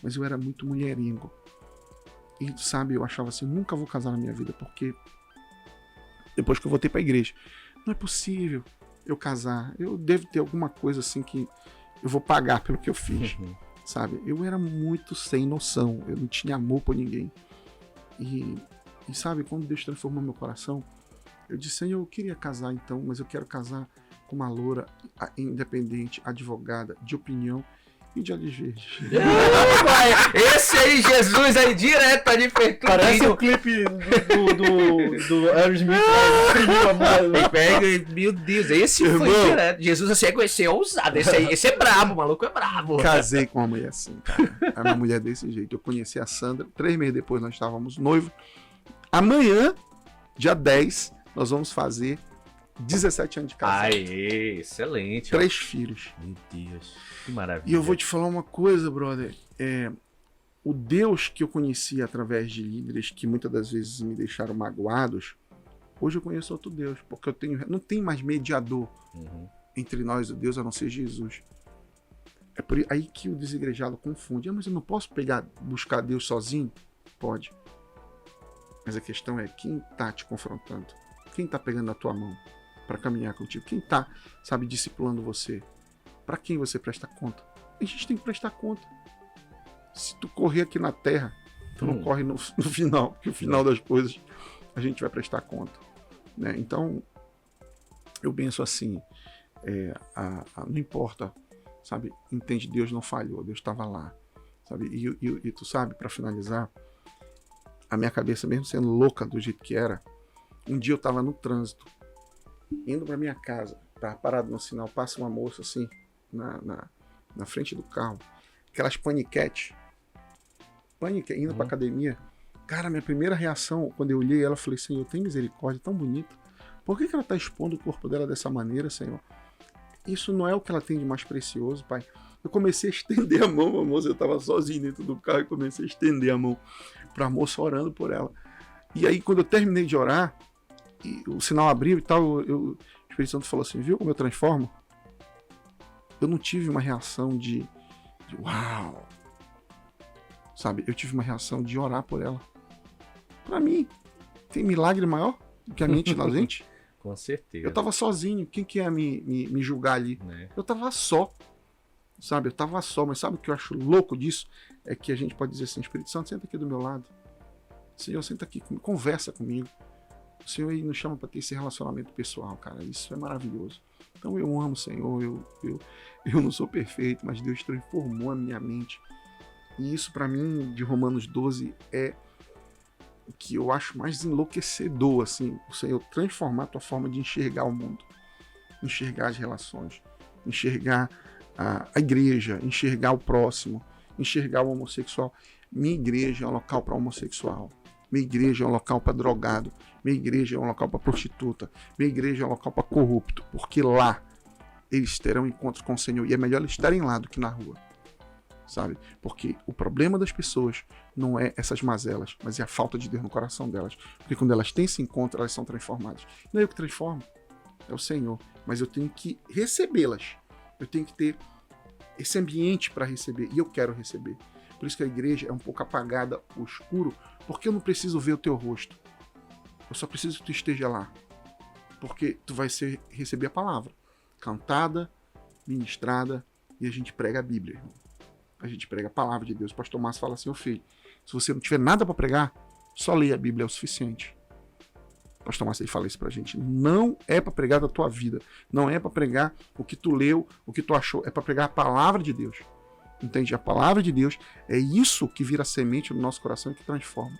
Mas eu era muito mulherengo. E, sabe, eu achava assim: nunca vou casar na minha vida, porque depois que eu voltei pra igreja, não é possível eu casar. Eu devo ter alguma coisa assim que eu vou pagar pelo que eu fiz. Sabe? Eu era muito sem noção. Eu não tinha amor por ninguém. E sabe, quando Deus transformou meu coração, eu disse, Senhor, eu queria casar então, mas eu quero casar com uma loura independente, advogada, de opinião e de olhos verdes. Esse aí, Jesus, aí direto de Perturbinho. Parece o clipe do Aerosmith. Meu Deus, esse foi direto. Jesus, assim, esse é ousado, esse é brabo, o maluco é brabo. Casei com uma mulher assim, cara. Era uma mulher desse jeito. Eu conheci a Sandra, 3 meses depois nós estávamos noivos. Amanhã, dia 10, nós vamos fazer 17 anos de casado. Aê, excelente. 3 filhos. Meu Deus, que maravilha. E eu vou te falar uma coisa, brother. O Deus que eu conheci através de líderes que muitas das vezes me deixaram magoados, hoje eu conheço outro Deus, porque não tem mais mediador entre nós e Deus a não ser Jesus. É por aí que o desigrejado confunde. Mas eu não posso buscar Deus sozinho? Pode. Mas a questão é quem tá te confrontando? Quem tá pegando na tua mão para caminhar contigo? Quem tá, sabe, discipulando você? Para quem você presta conta? A gente tem que prestar conta. Se tu correr aqui na terra, tu não corre no final, porque o final das coisas a gente vai prestar conta, né? Então, eu penso assim, não importa, sabe? Entende, Deus não falhou, Deus estava lá, sabe? E tu sabe, para finalizar, a minha cabeça, mesmo sendo louca do jeito que era, um dia eu tava no trânsito, indo pra minha casa, tava parado no sinal, passa uma moça assim, na frente do carro, aquelas paniquete, indo pra academia. Cara, minha primeira reação, quando eu olhei ela, eu falei, Senhor, tem misericórdia, tão bonita. Por que ela tá expondo o corpo dela dessa maneira, Senhor? Isso não é o que ela tem de mais precioso, Pai. Eu comecei a estender a mão, a moça, eu tava sozinho dentro do carro e comecei a estender a mão pra moça orando por ela. E aí, quando eu terminei de orar, e o sinal abriu e tal, o Espírito Santo falou assim, viu como eu transformo? Eu não tive uma reação de uau, sabe? Eu tive uma reação de orar por ela. Pra mim, tem milagre maior do que a mente na gente? Com certeza. Eu tava sozinho, quem que ia me julgar ali? Eu tava só, sabe? Eu tava só, mas sabe o que eu acho louco disso? É que a gente pode dizer assim, Espírito Santo, senta aqui do meu lado. Senhor, senta aqui, conversa comigo. O Senhor aí nos chama para ter esse relacionamento pessoal, cara. Isso é maravilhoso. Então eu amo o Senhor, eu não sou perfeito, mas Deus transformou a minha mente. E isso para mim, de Romanos 12, é o que eu acho mais enlouquecedor, assim, o Senhor transformar a tua forma de enxergar o mundo, enxergar as relações, enxergar a igreja, enxergar o próximo, enxergar o homossexual. Minha igreja é um local para homossexual, minha igreja é um local para drogado, minha igreja é um local para prostituta, minha igreja é um local para corrupto, porque lá eles terão encontro com o Senhor e é melhor eles estarem lá do que na rua. Sabe? Porque o problema das pessoas não é essas mazelas, mas é a falta de Deus no coração delas. Porque quando elas têm esse encontro, elas são transformadas. Não é eu que transformo, é o Senhor. Mas eu tenho que recebê-las. Eu tenho que ter esse ambiente para receber. E eu quero receber. Por isso que a igreja é um pouco apagada, o escuro, porque eu não preciso ver o teu rosto. Eu só preciso que tu esteja lá. Porque tu vai receber a palavra. Cantada, ministrada, e a gente prega a Bíblia, irmão. A gente prega a palavra de Deus. O pastor Márcio fala assim, filho, se você não tiver nada para pregar, só leia a Bíblia, é o suficiente. O pastor Márcio fala isso pra gente. Não é para pregar da tua vida. Não é para pregar o que tu leu, o que tu achou. É para pregar a palavra de Deus. Entende? A palavra de Deus é isso que vira semente no nosso coração e que transforma.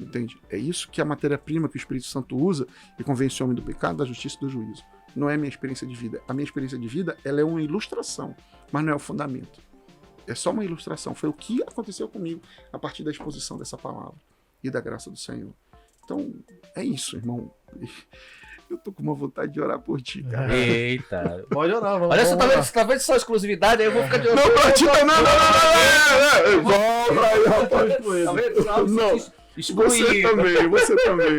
Entende? É isso que é a matéria-prima que o Espírito Santo usa e convence o homem do pecado, da justiça e do juízo. Não é a minha experiência de vida. A minha experiência de vida, ela é uma ilustração, mas não é o fundamento. É só uma ilustração. Foi o que aconteceu comigo a partir da exposição dessa palavra e da graça do Senhor. Então, é isso, irmão. Eu tô com uma vontade de orar por ti, cara. Eita. Pode orar, vamos. Olha, você tá vendo só exclusividade, aí eu vou ficar de olho. Não, pra ti não. Volta aí, rapaz. Tá vendo? Não. Você também.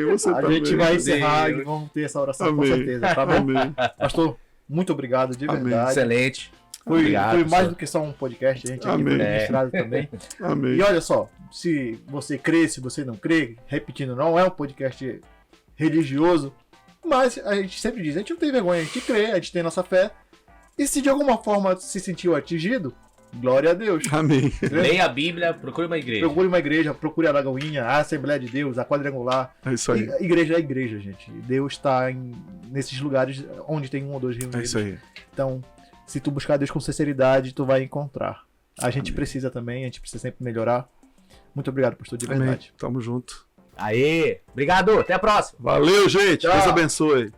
A gente vai encerrar e vamos ter essa oração com certeza, tá bom? Amém. Pastor, muito obrigado, de verdade. Excelente. Foi Obrigado, mais do que só um podcast, a gente aqui foi registrado também. Amém. E olha só, se você crê, se você não crê, repetindo, não é um podcast religioso, mas a gente sempre diz, a gente não tem vergonha, a gente crê, a gente tem nossa fé. E se de alguma forma se sentiu atingido, glória a Deus. Amém. Leia a Bíblia, procure uma igreja. Procure uma igreja, procure a Lagoinha, a Assembleia de Deus, a Quadrangular. É isso aí. A igreja é a igreja, gente. Deus está nesses lugares onde tem um ou dois reunidos. É isso aí. Então, se tu buscar Deus com sinceridade, tu vai encontrar. A gente precisa também, a gente precisa sempre melhorar. Muito obrigado, pastor, de verdade. Amém. Tamo junto. Aê, obrigado, até a próxima. Valeu, gente. Tchau. Deus abençoe.